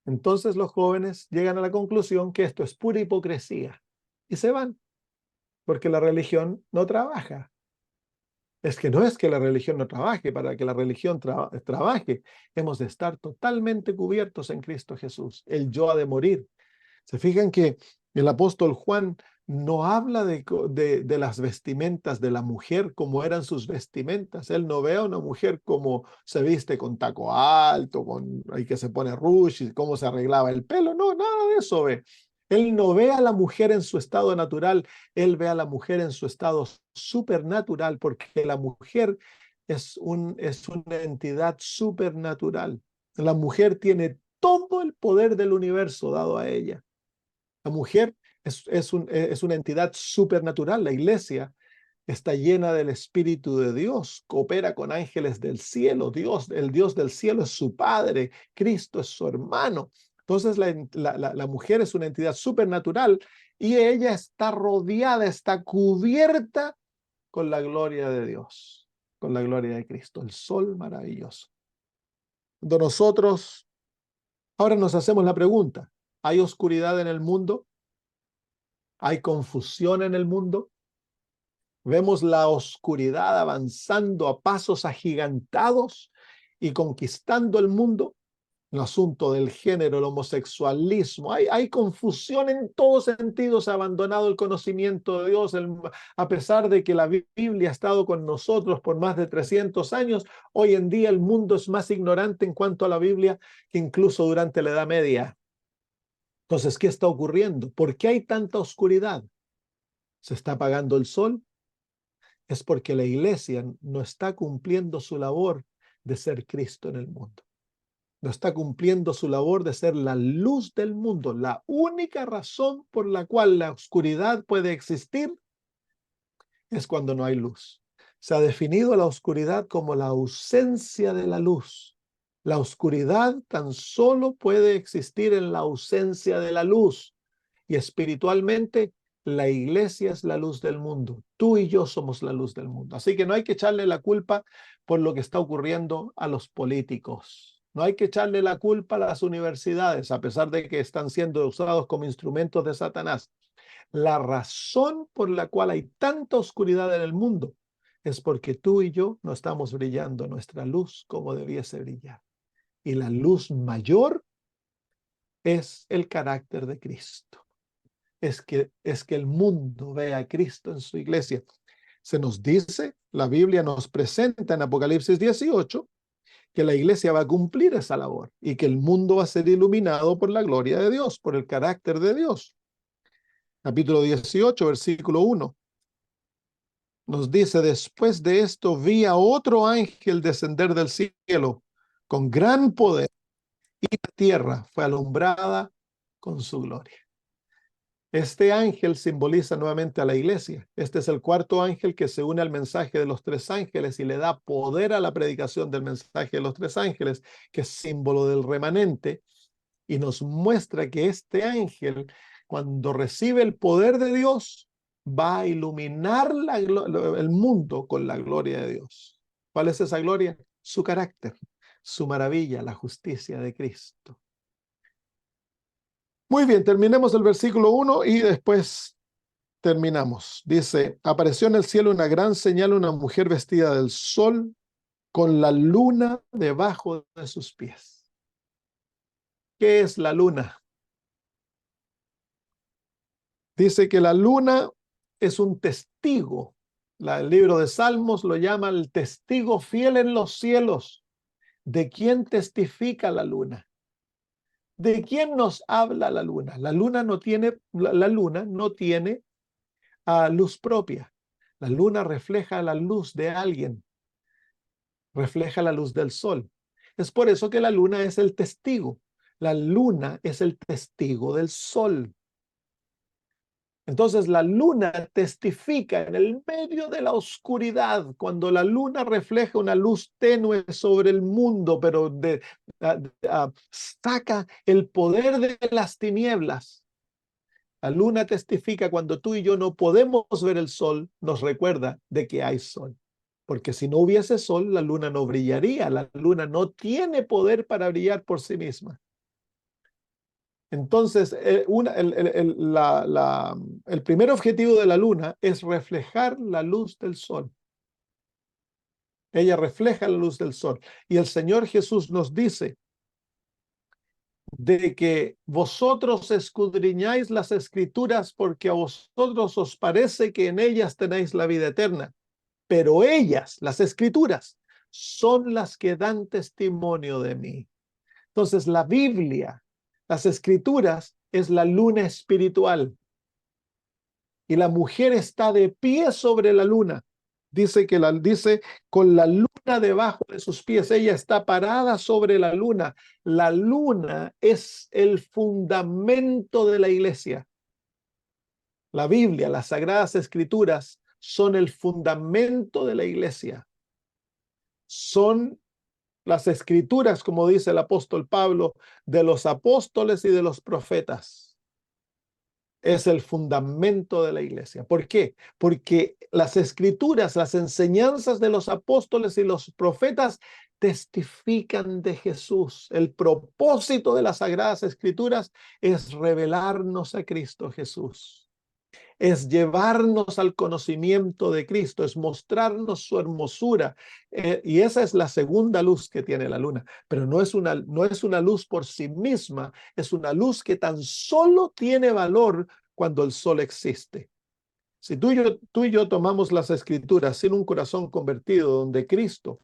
Entonces los jóvenes llegan a la conclusión que esto es pura hipocresía y se van, porque la religión no trabaja. Es que no es que la religión no trabaje, para que la religión trabaje, hemos de estar totalmente cubiertos en Cristo Jesús. El yo ha de morir. Se fijan que el apóstol Juan no habla de las vestimentas de la mujer como eran sus vestimentas. Él no ve a una mujer como se viste con taco alto, y que se pone rush y cómo se arreglaba el pelo. No, nada de eso ve. Él no ve a la mujer en su estado natural, él ve a la mujer en su estado supernatural, porque la mujer es una entidad supernatural. La mujer tiene todo el poder del universo dado a ella. La mujer es una entidad supernatural. La iglesia está llena del Espíritu de Dios, coopera con ángeles del cielo. El Dios del cielo es su Padre, Cristo es su hermano. Entonces la mujer es una entidad supernatural y ella está rodeada, está cubierta con la gloria de Dios, con la gloria de Cristo, el sol maravilloso. Cuando nosotros ahora nos hacemos la pregunta, ¿hay oscuridad en el mundo? ¿Hay confusión en el mundo? Vemos la oscuridad avanzando a pasos agigantados y conquistando el mundo. El asunto del género, el homosexualismo, hay confusión en todos sentidos, ha abandonado el conocimiento de Dios, a pesar de que la Biblia ha estado con nosotros por más de 300 años, hoy en día el mundo es más ignorante en cuanto a la Biblia que incluso durante la Edad Media. Entonces, ¿qué está ocurriendo? ¿Por qué hay tanta oscuridad? ¿Se está apagando el sol? Es porque la iglesia no está cumpliendo su labor de ser Cristo en el mundo. No está cumpliendo su labor de ser la luz del mundo. La única razón por la cual la oscuridad puede existir es cuando no hay luz. Se ha definido la oscuridad como la ausencia de la luz. La oscuridad tan solo puede existir en la ausencia de la luz. Y espiritualmente, la iglesia es la luz del mundo. Tú y yo somos la luz del mundo. Así que no hay que echarle la culpa por lo que está ocurriendo a los políticos. No hay que echarle la culpa a las universidades, a pesar de que están siendo usados como instrumentos de Satanás. La razón por la cual hay tanta oscuridad en el mundo es porque tú y yo no estamos brillando nuestra luz como debiese brillar. Y la luz mayor es el carácter de Cristo. Es que el mundo vea a Cristo en su iglesia. Se nos dice, la Biblia nos presenta en Apocalipsis 18, que la iglesia va a cumplir esa labor y que el mundo va a ser iluminado por la gloria de Dios, por el carácter de Dios. Capítulo 18, versículo 1. Nos dice, después de esto vi a otro ángel descender del cielo con gran poder y la tierra fue alumbrada con su gloria. Este ángel simboliza nuevamente a la iglesia. Este es el cuarto ángel que se une al mensaje de los tres ángeles y le da poder a la predicación del mensaje de los tres ángeles, que es símbolo del remanente, y nos muestra que este ángel, cuando recibe el poder de Dios, va a iluminar el mundo con la gloria de Dios. ¿Cuál es esa gloria? Su carácter, su maravilla, la justicia de Cristo. Muy bien, terminemos el versículo 1 y después terminamos. Dice, apareció en el cielo una gran señal, una mujer vestida del sol con la luna debajo de sus pies. ¿Qué es la luna? Dice que la luna es un testigo. El libro de Salmos lo llama el testigo fiel en los cielos. ¿De quién testifica la luna? ¿De quién nos habla la luna? La luna no tiene luz propia. La luna refleja la luz de alguien, refleja la luz del sol. Es por eso que la luna es el testigo. La luna es el testigo del sol. Entonces la luna testifica en el medio de la oscuridad, cuando la luna refleja una luz tenue sobre el mundo, pero saca el poder de las tinieblas. La luna testifica cuando tú y yo no podemos ver el sol, nos recuerda de que hay sol. Porque si no hubiese sol, la luna no brillaría. La luna no tiene poder para brillar por sí misma. Entonces, el primer objetivo de la luna es reflejar la luz del sol. Ella refleja la luz del sol. Y el Señor Jesús nos dice de que vosotros escudriñáis las escrituras porque a vosotros os parece que en ellas tenéis la vida eterna. Pero ellas, las escrituras, son las que dan testimonio de mí. Entonces, la Biblia, las escrituras, es la luna espiritual. Y la mujer está de pie sobre la luna. Dice con la luna debajo de sus pies. Ella está parada sobre la luna. La luna es el fundamento de la iglesia. La Biblia, las Sagradas Escrituras, son el fundamento de la iglesia. Son las escrituras, como dice el apóstol Pablo, de los apóstoles y de los profetas. Es el fundamento de la iglesia. ¿Por qué? Porque las escrituras, las enseñanzas de los apóstoles y los profetas testifican de Jesús. El propósito de las Sagradas Escrituras es revelarnos a Cristo Jesús. Es llevarnos al conocimiento de Cristo, es mostrarnos su hermosura. Y esa es la segunda luz que tiene la luna. Pero no es una luz por sí misma, es una luz que tan solo tiene valor cuando el sol existe. Si tú y yo tomamos las escrituras sin un corazón convertido donde Cristo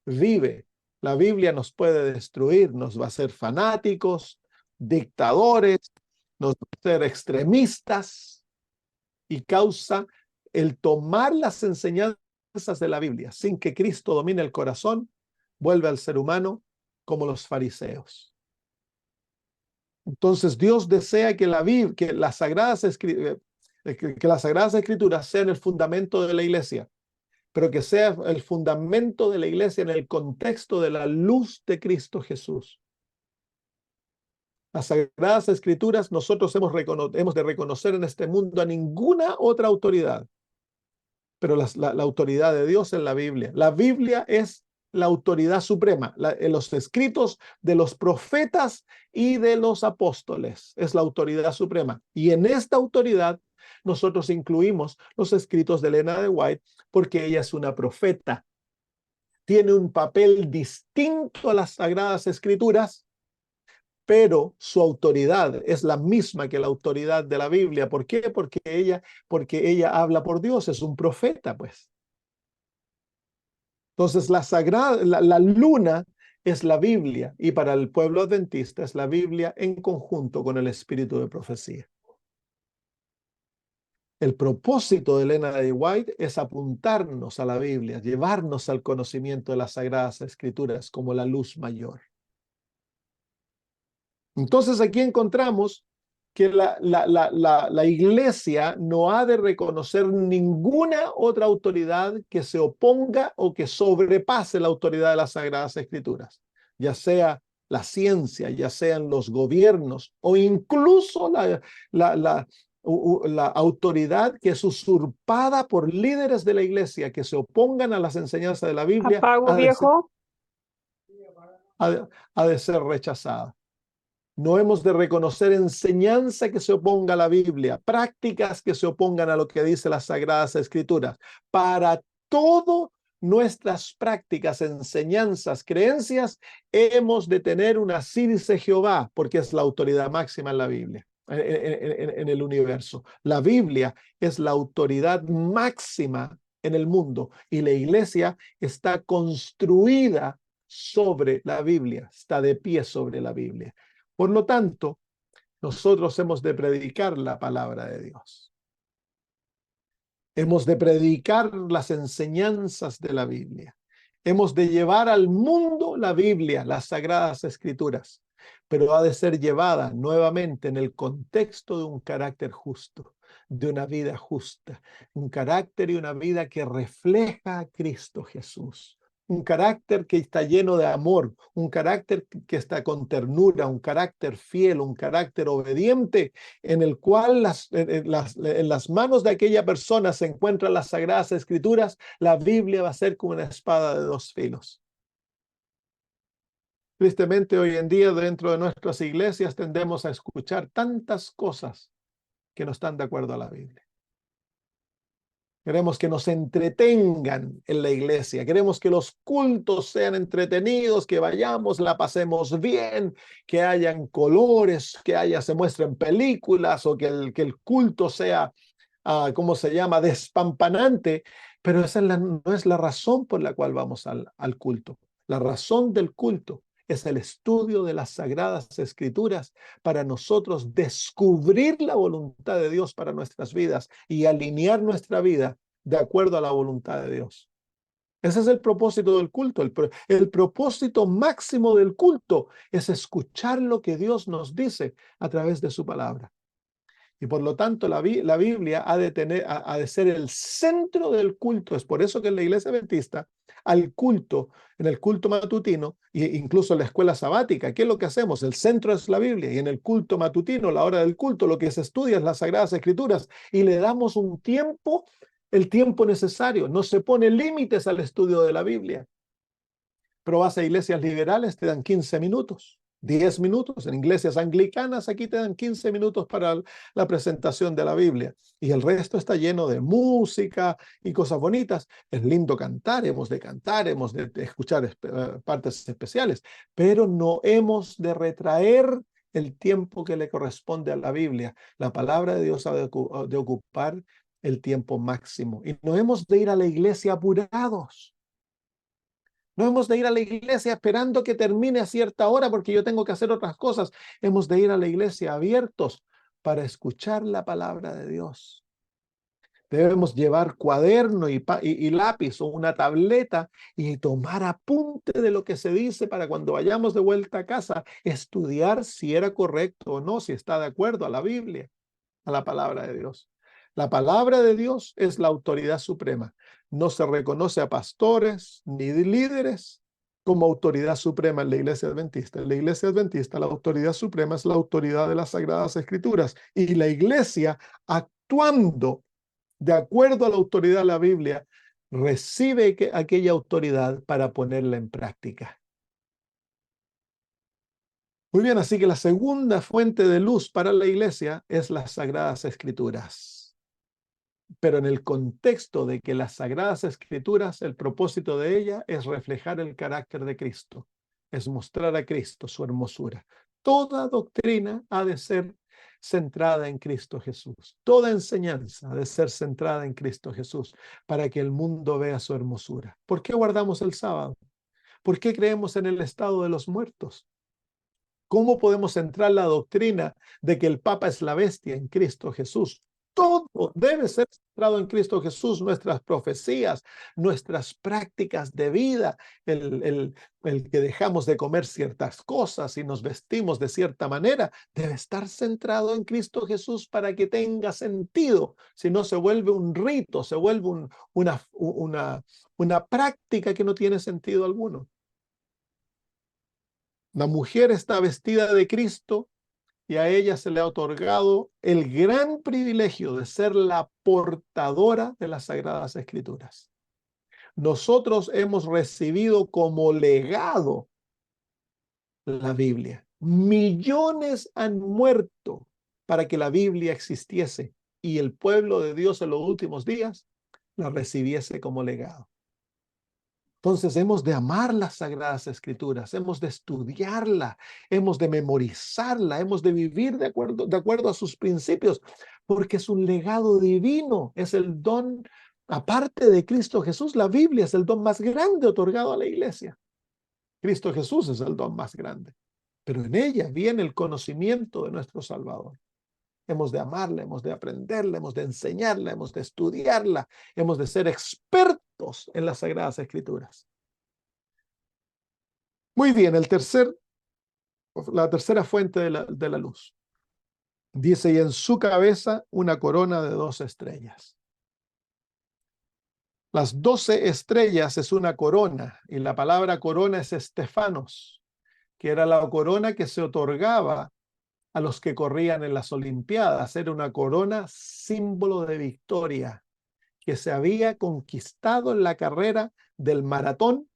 vive, la Biblia nos puede destruir, nos va a hacer fanáticos, dictadores, nos va a hacer extremistas. Y causa el tomar las enseñanzas de la Biblia sin que Cristo domine el corazón, vuelve al ser humano como los fariseos. Entonces Dios desea que las Sagradas Escrituras sean el fundamento de la iglesia, pero que sea el fundamento de la iglesia en el contexto de la luz de Cristo Jesús. Las Sagradas Escrituras, nosotros hemos de reconocer en este mundo a ninguna otra autoridad, pero la autoridad de Dios es la Biblia. La Biblia es la autoridad suprema. En los escritos de los profetas y de los apóstoles es la autoridad suprema. Y en esta autoridad nosotros incluimos los escritos de Elena de White porque ella es una profeta. Tiene un papel distinto a las Sagradas Escrituras, pero su autoridad es la misma que la autoridad de la Biblia. ¿Por qué? Porque ella habla por Dios, es un profeta, pues. Entonces, la luna es la Biblia, y para el pueblo adventista es la Biblia en conjunto con el espíritu de profecía. El propósito de Elena de White es apuntarnos a la Biblia, llevarnos al conocimiento de las Sagradas Escrituras como la luz mayor. Entonces aquí encontramos que la iglesia no ha de reconocer ninguna otra autoridad que se oponga o que sobrepase la autoridad de las Sagradas Escrituras, ya sea la ciencia, ya sean los gobiernos o incluso la autoridad que es usurpada por líderes de la iglesia que se opongan a las enseñanzas de la Biblia. Apago, viejo. Ha de ser rechazada. No hemos de reconocer enseñanza que se oponga a la Biblia, prácticas que se opongan a lo que dice las Sagradas Escrituras. Para todo nuestras prácticas, enseñanzas, creencias, hemos de tener una así dice Jehová, porque es la autoridad máxima en la Biblia, en el universo. La Biblia es la autoridad máxima en el mundo y la iglesia está construida sobre la Biblia, está de pie sobre la Biblia. Por lo tanto, nosotros hemos de predicar la palabra de Dios. Hemos de predicar las enseñanzas de la Biblia. Hemos de llevar al mundo la Biblia, las Sagradas Escrituras, pero ha de ser llevada nuevamente en el contexto de un carácter justo. de una vida justa, un carácter y una vida que refleja a Cristo Jesús. Un carácter que está lleno de amor, un carácter que está con ternura, un carácter fiel, un carácter obediente, en el cual en las manos de aquella persona se encuentran las Sagradas Escrituras. La Biblia va a ser como una espada de dos filos. Tristemente, hoy en día, dentro de nuestras iglesias, tendemos a escuchar tantas cosas que no están de acuerdo a la Biblia. Queremos que nos entretengan en la iglesia. Queremos que los cultos sean entretenidos, que vayamos, la pasemos bien, que hayan colores, se muestren películas o que el culto sea, ¿cómo se llama?, despampanante. Pero esa no es la razón por la cual vamos al culto. La razón del culto es el estudio de las Sagradas Escrituras para nosotros descubrir la voluntad de Dios para nuestras vidas y alinear nuestra vida de acuerdo a la voluntad de Dios. Ese es el propósito del culto. El propósito máximo del culto es escuchar lo que Dios nos dice a través de su palabra. Y por lo tanto, la Biblia ha de ser el centro del culto. Es por eso que en la iglesia adventista, al culto, en el culto matutino, e incluso en la escuela sabática, ¿qué es lo que hacemos? El centro es la Biblia, y en el culto matutino, la hora del culto, lo que se estudia es las Sagradas Escrituras, y le damos un tiempo, el tiempo necesario. No se pone límites al estudio de la Biblia. Pero vas a iglesias liberales, te dan 15 minutos. 10 minutos. En iglesias anglicanas aquí te dan 15 minutos para la presentación de la Biblia. Y el resto está lleno de música y cosas bonitas. Es lindo cantar, hemos de escuchar partes especiales, pero no hemos de retraer el tiempo que le corresponde a la Biblia. La palabra de Dios ha de ocupar el tiempo máximo. Y no hemos de ir a la iglesia apurados. No hemos de ir a la iglesia esperando que termine a cierta hora porque yo tengo que hacer otras cosas. Hemos de ir a la iglesia abiertos para escuchar la palabra de Dios. Debemos llevar cuaderno y lápiz o una tableta y tomar apunte de lo que se dice para cuando vayamos de vuelta a casa, estudiar si era correcto o no, si está de acuerdo a la Biblia, a la palabra de Dios. La palabra de Dios es la autoridad suprema. No se reconoce a pastores ni líderes como autoridad suprema en la iglesia adventista. En la iglesia adventista la autoridad suprema es la autoridad de las Sagradas Escrituras, y la iglesia, actuando de acuerdo a la autoridad de la Biblia, recibe aquella autoridad para ponerla en práctica. Muy bien, así que la segunda fuente de luz para la iglesia es las Sagradas Escrituras. Pero en el contexto de que las Sagradas Escrituras, el propósito de ella es reflejar el carácter de Cristo, es mostrar a Cristo, su hermosura. Toda doctrina ha de ser centrada en Cristo Jesús. Toda enseñanza ha de ser centrada en Cristo Jesús para que el mundo vea su hermosura. ¿Por qué guardamos el sábado? ¿Por qué creemos en el estado de los muertos? ¿Cómo podemos centrar la doctrina de que el Papa es la bestia en Cristo Jesús? Todo debe ser centrado en Cristo Jesús, nuestras profecías, nuestras prácticas de vida, el que dejamos de comer ciertas cosas y nos vestimos de cierta manera, debe estar centrado en Cristo Jesús para que tenga sentido. Si no, se vuelve un rito, se vuelve una práctica que no tiene sentido alguno. La mujer está vestida de Cristo y a ella se le ha otorgado el gran privilegio de ser la portadora de las Sagradas Escrituras. Nosotros hemos recibido como legado la Biblia. Millones han muerto para que la Biblia existiese y el pueblo de Dios en los últimos días la recibiese como legado. Entonces hemos de amar las Sagradas Escrituras, hemos de estudiarla, hemos de memorizarla, hemos de vivir de acuerdo a sus principios, porque es un legado divino, es el don, aparte de Cristo Jesús, la Biblia es el don más grande otorgado a la iglesia. Cristo Jesús es el don más grande, pero en ella viene el conocimiento de nuestro Salvador. Hemos de amarla, hemos de aprenderla, hemos de enseñarla, hemos de estudiarla, hemos de ser expertos en las Sagradas Escrituras. Muy bien, la tercera fuente de la luz. Dice, y en su cabeza una corona de 12 estrellas. Las 12 estrellas es una corona, y la palabra corona es Estefanos, que era la corona que se otorgaba a los que corrían en las Olimpiadas. Era una corona símbolo de victoria que se había conquistado en la carrera del maratón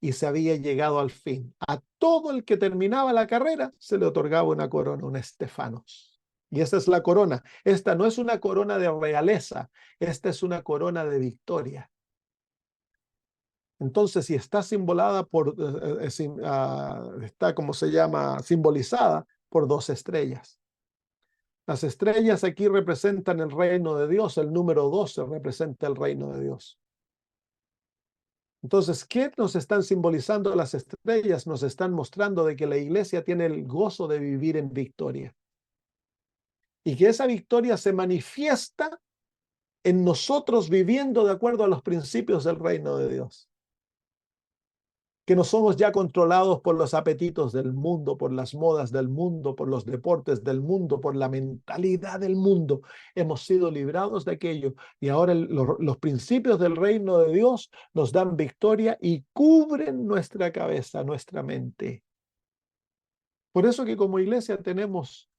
y se había llegado al fin. A todo el que terminaba la carrera se le otorgaba una corona, un Estefanos. Y esa es la corona. Esta no es una corona de realeza, esta es una corona de victoria. Entonces, si está simbolada por, está como se llama, simbolizada por 2 estrellas. Las estrellas aquí representan el reino de Dios, el número 12 representa el reino de Dios. Entonces, ¿qué nos están simbolizando las estrellas? Nos están mostrando de que la iglesia tiene el gozo de vivir en victoria. Y que esa victoria se manifiesta en nosotros viviendo de acuerdo a los principios del reino de Dios. Que no somos ya controlados por los apetitos del mundo, por las modas del mundo, por los deportes del mundo, por la mentalidad del mundo. Hemos sido librados de aquello y ahora los principios del reino de Dios nos dan victoria y cubren nuestra cabeza, nuestra mente. Por eso que como iglesia tenemos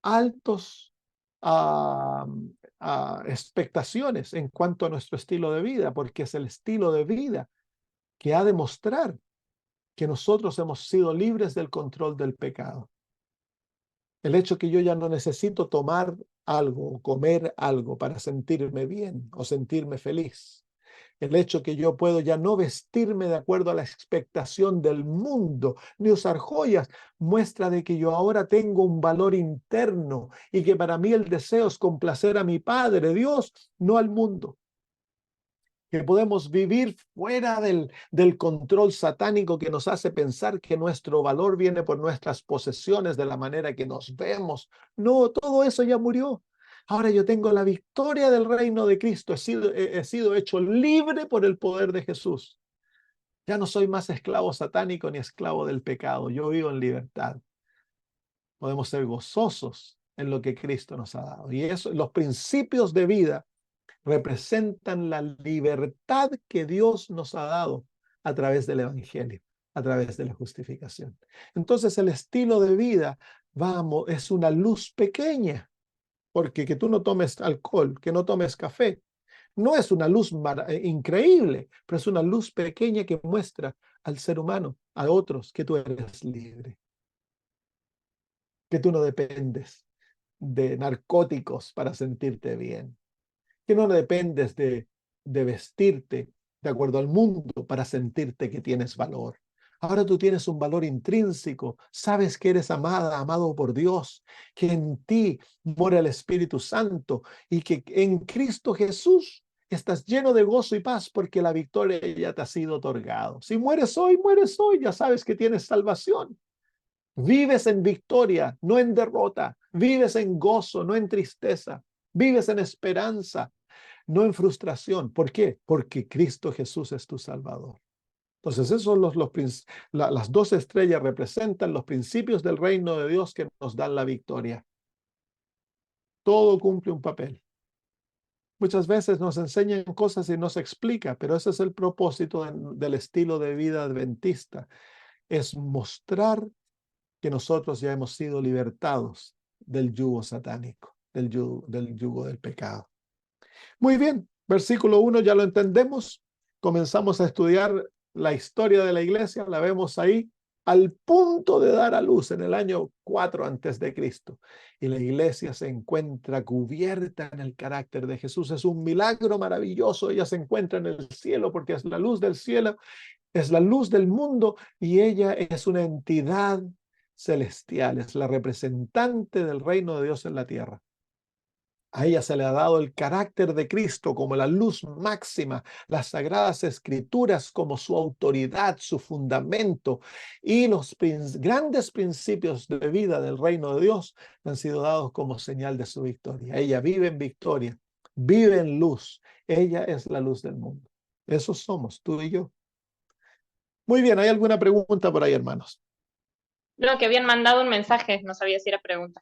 altos expectaciones en cuanto a nuestro estilo de vida, porque es el estilo de vida que ha de mostrar que nosotros hemos sido libres del control del pecado. El hecho que yo ya no necesito tomar algo o comer algo para sentirme bien o sentirme feliz. El hecho que yo puedo ya no vestirme de acuerdo a la expectación del mundo, ni usar joyas, muestra de que yo ahora tengo un valor interno y que para mí el deseo es complacer a mi Padre, Dios, no al mundo. Que podemos vivir fuera del control satánico que nos hace pensar que nuestro valor viene por nuestras posesiones, de la manera que nos vemos. No, todo eso ya murió. Ahora yo tengo la victoria del reino de Cristo. He sido hecho libre por el poder de Jesús. Ya no soy más esclavo satánico ni esclavo del pecado. Yo vivo en libertad. Podemos ser gozosos en lo que Cristo nos ha dado. Y eso, los principios de vida representan la libertad que Dios nos ha dado a través del Evangelio, a través de la justificación. Entonces el estilo de vida, vamos, es una luz pequeña, porque que tú no tomes alcohol, que no tomes café, no es una luz increíble, pero es una luz pequeña que muestra al ser humano, a otros, que tú eres libre, que tú no dependes de narcóticos para sentirte bien, que no dependes de vestirte de acuerdo al mundo para sentirte que tienes valor. Ahora tú tienes un valor intrínseco, sabes que eres amada, amado por Dios, que en ti mora el Espíritu Santo y que en Cristo Jesús estás lleno de gozo y paz porque la victoria ya te ha sido otorgado. Si mueres hoy, ya sabes que tienes salvación. Vives en victoria, no en derrota. Vives en gozo, no en tristeza. Vives en esperanza, no en frustración. ¿Por qué? Porque Cristo Jesús es tu Salvador. Entonces, esos son las 12 estrellas representan los principios del reino de Dios que nos dan la victoria. Todo cumple un papel. Muchas veces nos enseñan cosas y no se explica, pero ese es el propósito del estilo de vida adventista. Es mostrar que nosotros ya hemos sido libertados del yugo satánico, del yugo del pecado. Muy bien, versículo 1 ya lo entendemos. Comenzamos a estudiar la historia de la iglesia, la vemos ahí, al punto de dar a luz en el año 4 antes de Cristo. Y la iglesia se encuentra cubierta en el carácter de Jesús. Es un milagro maravilloso. Ella se encuentra en el cielo porque es la luz del cielo, es la luz del mundo y ella es una entidad celestial, es la representante del reino de Dios en la tierra. A ella se le ha dado el carácter de Cristo como la luz máxima, las sagradas escrituras como su autoridad, su fundamento, y los grandes principios de vida del reino de Dios han sido dados como señal de su victoria. Ella vive en victoria, vive en luz. Ella es la luz del mundo. Eso somos, tú y yo. Muy bien, ¿hay alguna pregunta por ahí, hermanos? No, que habían mandado un mensaje, no sabía si era pregunta.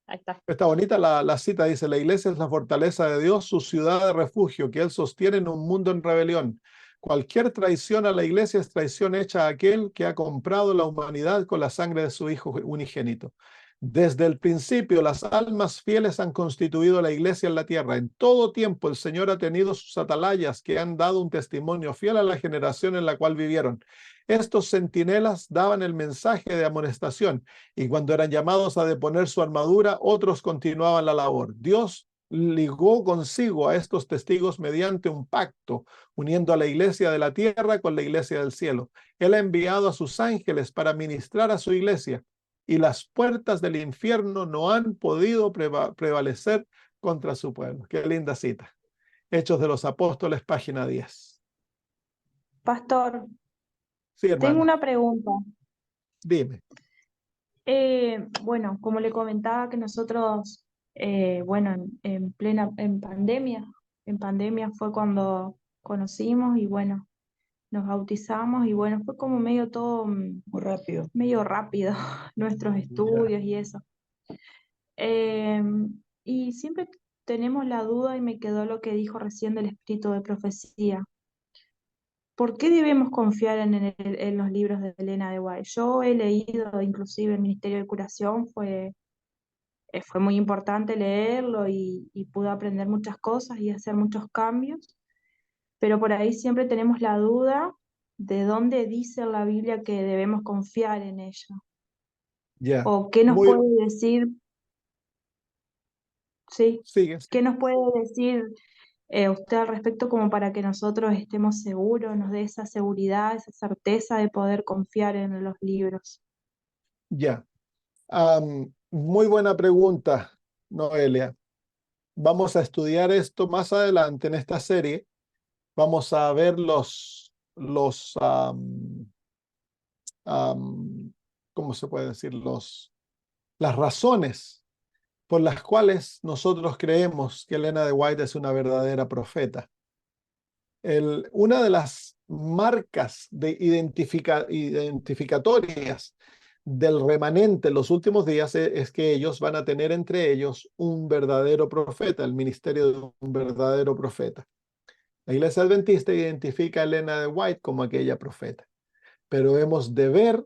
Ahí está. Está bonita la cita, dice, la iglesia es la fortaleza de Dios, su ciudad de refugio, que Él sostiene en un mundo en rebelión. Cualquier traición a la iglesia es traición hecha a aquel que ha comprado la humanidad con la sangre de su Hijo unigénito. Desde el principio, las almas fieles han constituido la iglesia en la tierra. En todo tiempo, el Señor ha tenido sus atalayas que han dado un testimonio fiel a la generación en la cual vivieron. Estos centinelas daban el mensaje de amonestación y cuando eran llamados a deponer su armadura, otros continuaban la labor. Dios ligó consigo a estos testigos mediante un pacto, uniendo a la iglesia de la tierra con la iglesia del cielo. Él ha enviado a sus ángeles para ministrar a su iglesia y las puertas del infierno no han podido prevalecer contra su pueblo. Qué linda cita. Hechos de los Apóstoles, página 10. Pastor, Sí, tengo hermana, una pregunta. dime. Bueno, como le comentaba que nosotros, bueno, en pandemia fue cuando conocimos y bueno, nos bautizamos y bueno, fue como medio todo Muy rápido. medio rápido nuestros Ya. estudios y eso. Eh, y siempre tenemos la duda y me quedó lo que dijo recién del espíritu de profecía. ¿Por qué debemos confiar en los libros de Elena de White? Yo he leído, inclusive el Ministerio de Curación, fue muy importante leerlo y pude aprender muchas cosas y hacer muchos cambios, pero por ahí siempre tenemos la duda de dónde dice en la Biblia que debemos confiar en ella. Ya. ¿O qué nos Muy, puede decir? Sí, sigue. ¿qué nos puede decir usted al respecto como para que nosotros estemos seguros, nos dé esa seguridad, esa certeza de poder confiar en los libros? Ya. Muy buena pregunta, Noelia. Vamos a estudiar esto más adelante en esta serie. Vamos a ver ¿cómo se puede decir? Las razones por las cuales nosotros creemos que Elena de White es una verdadera profeta. Una de las marcas identificatorias del remanente en los últimos días es que ellos van a tener entre ellos un verdadero profeta, el ministerio de un verdadero profeta. La Iglesia Adventista identifica a Elena de White como aquella profeta, pero hemos de ver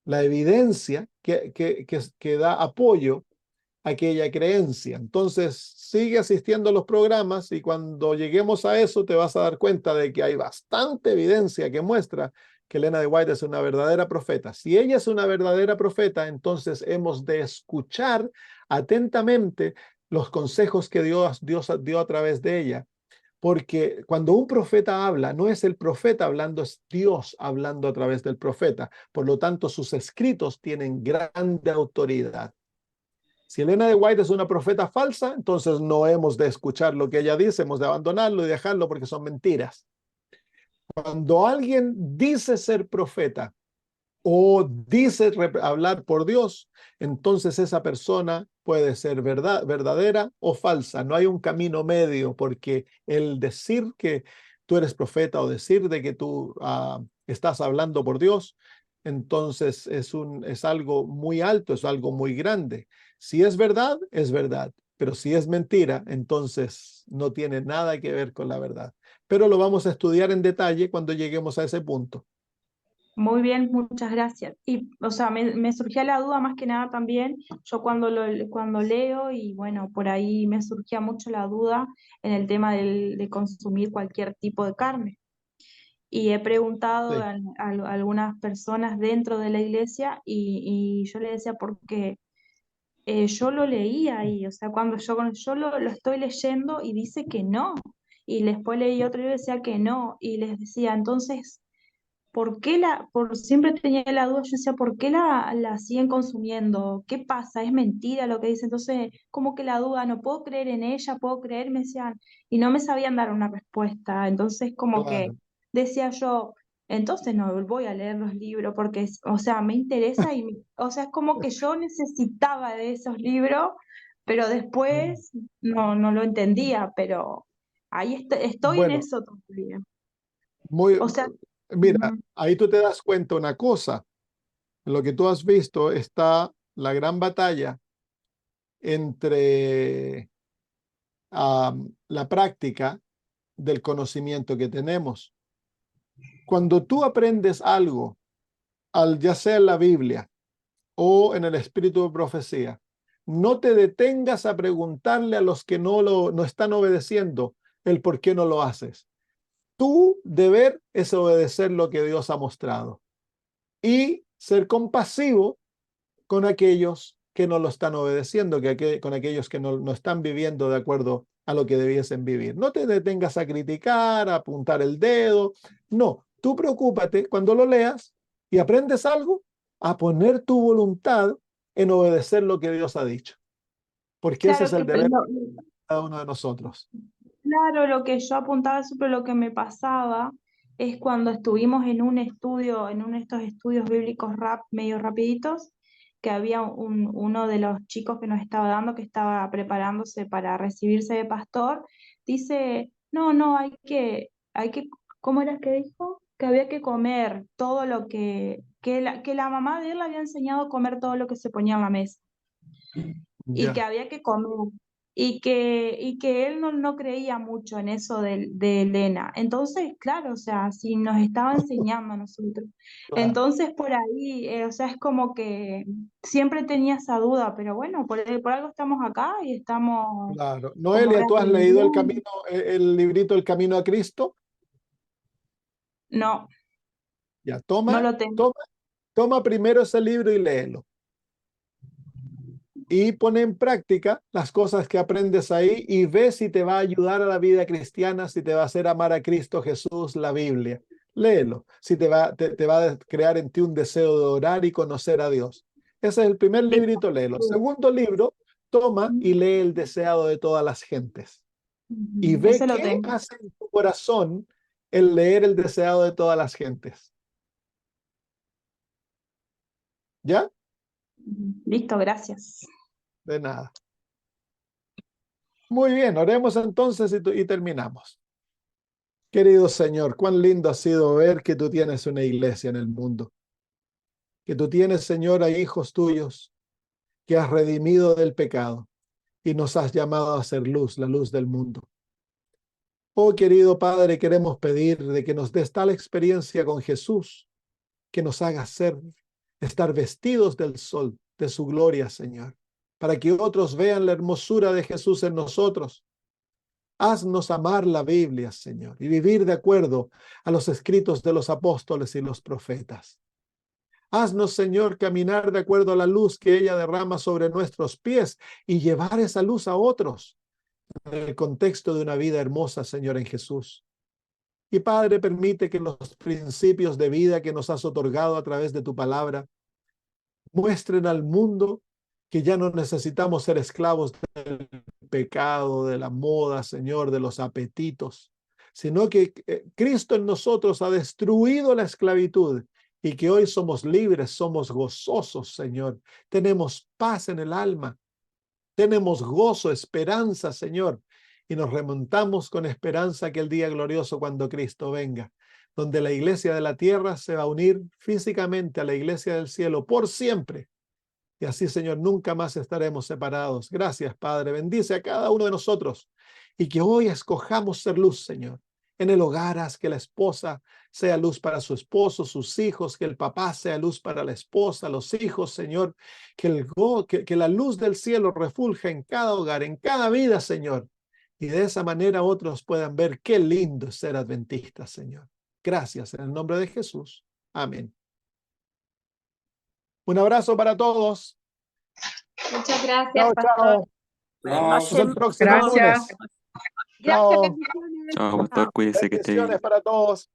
la evidencia que da apoyo aquella creencia. Entonces, sigue asistiendo a los programas y cuando lleguemos a eso te vas a dar cuenta de que hay bastante evidencia que muestra que Elena de White es una verdadera profeta. Si ella es una verdadera profeta, entonces hemos de escuchar atentamente los consejos que Dios dio a través de ella. Porque cuando un profeta habla, no es el profeta hablando, es Dios hablando a través del profeta. Por lo tanto, sus escritos tienen grande autoridad. Si Elena de White es una profeta falsa, entonces no hemos de escuchar lo que ella dice, hemos de abandonarlo y dejarlo porque son mentiras. Cuando alguien dice ser profeta o dice hablar por Dios, entonces esa persona puede ser verdadera o falsa. No hay un camino medio porque el decir que tú eres profeta o decir de que tú estás hablando por Dios, entonces es algo muy alto, es algo muy grande. Si es verdad, pero si es mentira, entonces no tiene nada que ver con la verdad. Pero lo vamos a estudiar en detalle cuando lleguemos a ese punto. Muy bien, muchas gracias. Y, o sea, me surgía la duda más que nada también, yo cuando leo y bueno, por ahí me surgía mucho la duda en el tema de consumir cualquier tipo de carne. Y he preguntado Sí, a algunas personas dentro de la iglesia y yo le decía, porque yo lo leí ahí, o sea, yo lo estoy leyendo y dice que no. Y después leí otro y decía que no. Y les decía, entonces... ¿Por qué siempre tenía la duda, yo decía, ¿por qué la siguen consumiendo? ¿Qué pasa? ¿Es mentira lo que dice? Entonces, como que la duda, no puedo creer en ella, puedo creer, me decían, y no me sabían dar una respuesta. Entonces, como que claro. decía yo, entonces no voy a leer los libros porque, o sea, me interesa o sea, es como que yo necesitaba de esos libros, pero después no lo entendía, pero ahí estoy en Bueno, eso todavía. muy, O sea, mira, ahí tú te das cuenta una cosa. En lo que tú has visto está la gran batalla entre la práctica del conocimiento que tenemos. Cuando tú aprendes algo, ya sea en la Biblia o en el espíritu de profecía, no te detengas a preguntarle a los que no están obedeciendo el por qué no lo haces. Tu deber es obedecer lo que Dios ha mostrado y ser compasivo con aquellos que no lo están obedeciendo, con aquellos que no están viviendo de acuerdo a lo que debiesen vivir. No te detengas a criticar, a apuntar el dedo. No, tú preocúpate cuando lo leas y aprendes algo, a poner tu voluntad en obedecer lo que Dios ha dicho, porque ese es Claro el que deber de cada uno de nosotros. Claro, lo que yo apuntaba sobre lo que me pasaba es cuando estuvimos en un estudio, en uno de estos estudios bíblicos medio rapiditos, que había uno de los chicos que nos estaba dando, que estaba preparándose para recibirse de pastor, dice, no, ¿cómo era que dijo? Que había que comer todo lo que la mamá de él le había enseñado a comer todo lo que se ponía en la mesa y que Ya, había que comer y que él no creía mucho en eso de Elena. Entonces, claro, o sea, si nos estaba enseñando a nosotros. claro, Entonces, por ahí, o sea, es como que siempre tenía esa duda, pero bueno, por algo estamos acá y estamos claro. como Noelia, ahora ¿tú has leído aprendiendo. el librito El Camino a Cristo? No, Ya, no lo tengo. toma primero ese libro y léelo. Y pone en práctica las cosas que aprendes ahí y ve si te va a ayudar a la vida cristiana, si te va a hacer amar a Cristo Jesús, la Biblia. Léelo, si te va a crear en ti un deseo de orar y conocer a Dios. Ese es el primer Listo. librito, léelo. Segundo libro, toma y lee El deseado de todas las gentes. Y Ujú, ve ese lo qué tengo. hace en tu corazón el leer El deseado de todas las gentes. ¿Ya? Ujú, listo, gracias. De nada. Muy bien, oremos entonces y terminamos. Querido Señor, cuán lindo ha sido ver que tú tienes una iglesia en el mundo, que tú tienes, Señor, a hijos tuyos que has redimido del pecado y nos has llamado a ser luz, la luz del mundo. Oh, querido Padre, queremos pedir de que nos des tal experiencia con Jesús, que nos haga estar vestidos del sol, de su gloria, Señor, para que otros vean la hermosura de Jesús en nosotros. Haznos amar la Biblia, Señor, y vivir de acuerdo a los escritos de los apóstoles y los profetas. Haznos, Señor, caminar de acuerdo a la luz que ella derrama sobre nuestros pies y llevar esa luz a otros en el contexto de una vida hermosa, Señor, en Jesús. Y Padre, permite que los principios de vida que nos has otorgado a través de tu palabra muestren al mundo que ya no necesitamos ser esclavos del pecado, de la moda, Señor, de los apetitos, sino que Cristo en nosotros ha destruido la esclavitud y que hoy somos libres, somos gozosos, Señor. Tenemos paz en el alma, tenemos gozo, esperanza, Señor, y nos remontamos con esperanza a aquel día glorioso cuando Cristo venga, donde la iglesia de la tierra se va a unir físicamente a la iglesia del cielo por siempre. Y así, Señor, nunca más estaremos separados. Gracias, Padre. Bendice a cada uno de nosotros y que hoy escojamos ser luz, Señor. En el hogar, haz que la esposa sea luz para su esposo, sus hijos, que el papá sea luz para la esposa, los hijos, Señor. Que la luz del cielo refulja en cada hogar, en cada vida, Señor. Y de esa manera otros puedan ver qué lindo es ser adventistas, Señor. Gracias, en el nombre de Jesús. Amén. Un abrazo para todos. Muchas gracias, Chao, pastor. chao. Nos Nos vemos el vemos. próximo Gracias. lunes. Gracias, Chao. bendiciones. Chao, pastor, cuídese que esté bien. Bendiciones para todos.